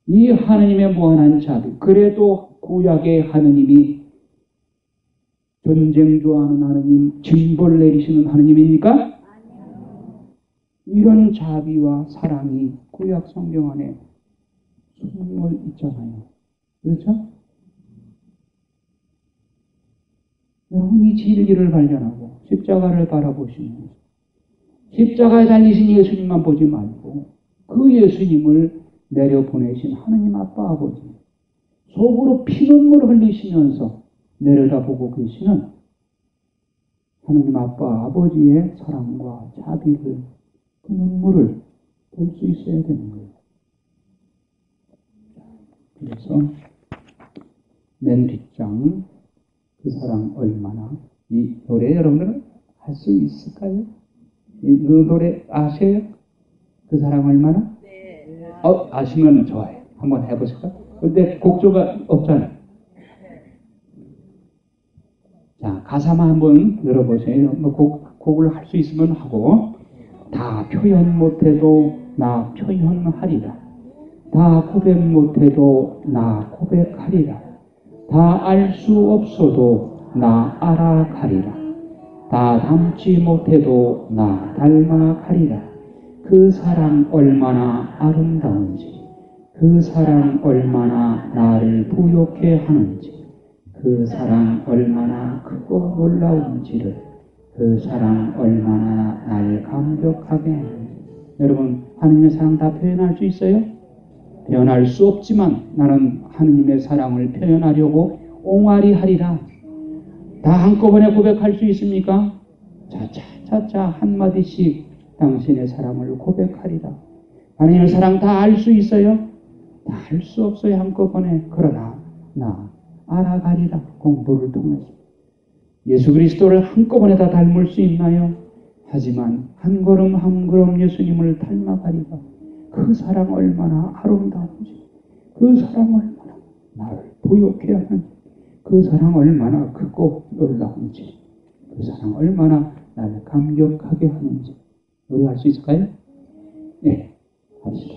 이 하나님의 무한한 자비. 그래도 구약의 하나님이 전쟁 좋아하는 하나님, 징벌 내리시는 하나님입니까? 이런 자비와 사랑이 구약 성경 안에 숨어 있잖아요. 그렇죠? 여러분, 이 진리를 발견하고 십자가를 바라보시면 십자가에 달리신 예수님만 보지 말고 그 예수님을 내려보내신 하나님 아빠 아버지, 속으로 피눈물 흘리시면서 내려다보고 계시는 하나님 아빠 아버지의 사랑과 자비를, 그 눈물을 볼 수 있어야 되는 거예요. 그래서 맨 뒷장, 그 사랑 얼마나, 이 노래 여러분들은 할 수 있을까요? 그 노래 아세요? 그 사랑 얼마나? 네. 아시면 좋아요. 한번 해보실까? 근데 곡조가 없잖아요. 자, 가사만 한번 들어보세요. 곡을 할 수 있으면 하고. 다 표현 못해도 나 표현하리라. 다 고백 못해도 나 고백하리라. 다 알 수 없어도 나 알아가리라. 다 닮지 못해도 나 닮아가리라. 그 사랑 얼마나 아름다운지, 그 사랑 얼마나 나를 부욕해 하는지, 그 사랑 얼마나 크고 놀라운지를, 그 사랑 얼마나 날 감격하게 하는지. 여러분, 하나님의 사랑 다 표현할 수 있어요? 표현할 수 없지만 나는 하나님의 사랑을 표현하려고 옹알이 하리라. 다 한꺼번에 고백할 수 있습니까? 차차 한마디씩 당신의 사랑을 고백하리라. 하나님의 사랑 다 알 수 있어요? 다 알 수 없어요, 한꺼번에. 그러나 나 알아가리라. 공부를 통해서 예수 그리스도를 한꺼번에 다 닮을 수 있나요? 하지만 한 걸음 한 걸음 예수님을 닮아가리라. 그 사랑 얼마나 아름다운지, 그 사랑 얼마나 나를 부욕해 하는지, 그 사랑 얼마나 크고 놀라운지, 그 사랑 얼마나 나를 감격하게 하는지. 노래할 수 있을까요? 네, 합시다.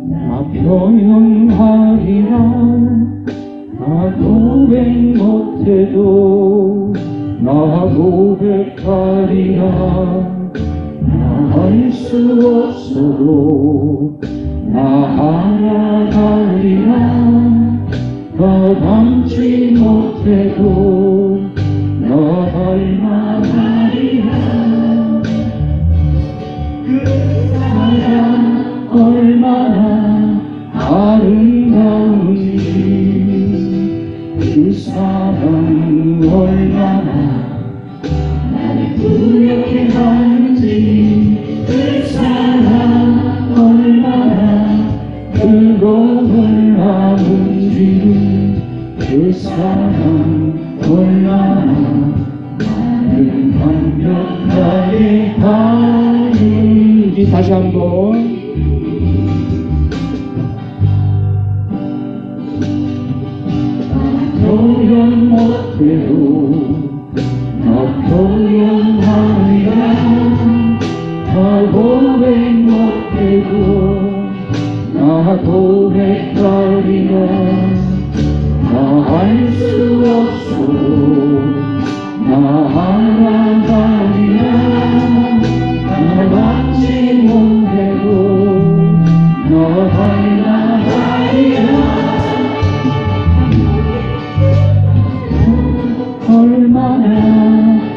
나 표현하리라. 나 고백 못해도 나 고백하리라. 나 알 수 없어도 나 알아가리라. 나 닮지 못해도 나 닮아가리라. 그 사랑 얼마나 아름다운지, 그 사랑 얼마나 나를 부욕해 하는지, 그 사랑 얼마나 뜨거운 하는지, 그 사랑 얼마나 나를 완벽하게 우리 다시 한번 표현 못해도 나 표현하리라 나 고백 못해도 나 고백하리라 나 할 수 없어 나 알아가리라 나 받지 못해도 너 하리라 얼마나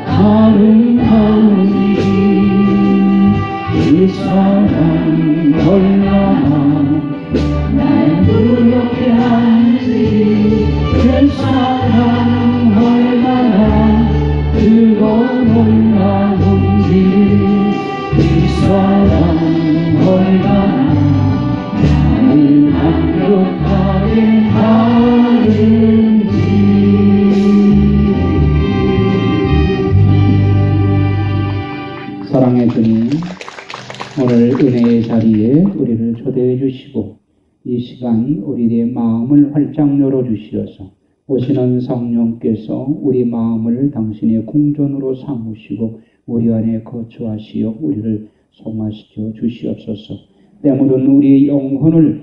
아름다운지 이 사랑 얼마나 날 두렵게 하는지 그 사랑 얼마나 뜨거운 마음인지 이 사랑 얼마나 나를 감격하게 하는지 사랑의 주님, 오늘 은혜의 자리에 우리를 초대해 주시고 이 시간 우리의 마음을 활짝 열어주시어서 오시는 성령께서 우리 마음을 당신의 궁전으로 삼으시고 우리 안에 거처하시어 우리를 성화시켜 주시옵소서. 때 묻은 우리의 영혼을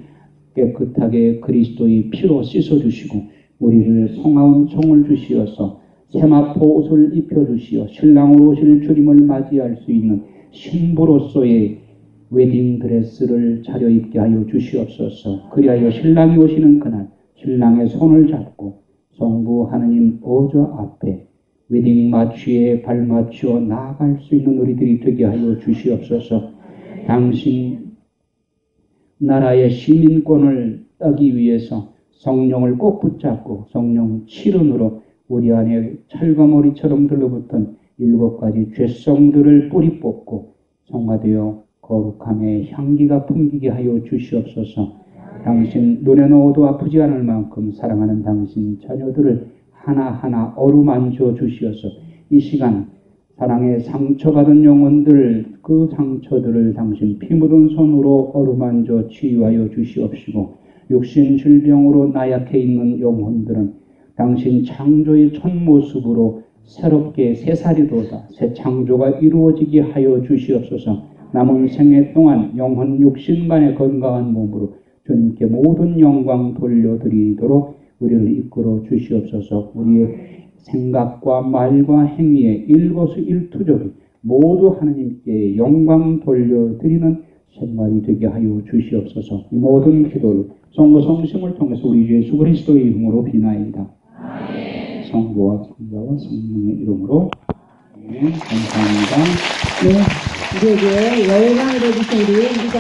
깨끗하게 그리스도의 피로 씻어주시고 우리를 성화운 총을 주시어서 세마포 옷을 입혀주시어 신랑으로 오실 주님을 맞이할 수 있는 신부로서의 웨딩드레스를 차려입게 하여 주시옵소서. 그리하여 신랑이 오시는 그날 신랑의 손을 잡고 성부 하느님 보좌 앞에 웨딩 마취에 발맞추어 나아갈 수 있는 우리들이 되게 하여 주시옵소서. 당신 나라의 시민권을 따기 위해서 성령을 꼭 붙잡고 성령 칠은으로 우리 안에 철거머리처럼 들러붙은 7가지 죄성들을 뿌리 뽑고 성화되어 거룩함의 향기가 풍기게 하여 주시옵소서. 당신 눈에 넣어도 아프지 않을 만큼 사랑하는 당신 자녀들을 하나하나 어루만져 주시어서 이 시간 사랑의 상처받은 영혼들 그 상처들을 당신 피 묻은 손으로 어루만져 치유하여 주시옵시고 육신 질병으로 나약해 있는 영혼들은 당신 창조의 첫 모습으로 새롭게 새살이 돋아 새 창조가 이루어지게 하여 주시옵소서. 남은 생애 동안 영혼 육신만의 건강한 몸으로 주님께 모든 영광 돌려드리도록 우리를 이끌어 주시옵소서. 우리의 생각과 말과 행위에 일거수일투족이 모두 하나님께 영광 돌려드리는 생활이 되게 하여 주시옵소서. 이 모든 기도를 성부 성심을 통해서 우리 주 예수 그리스도의 이름으로 비나이다. 성부와 성자와 성령의 이름으로 감사합니다. 네, 우리에게 열강을 해주신 우리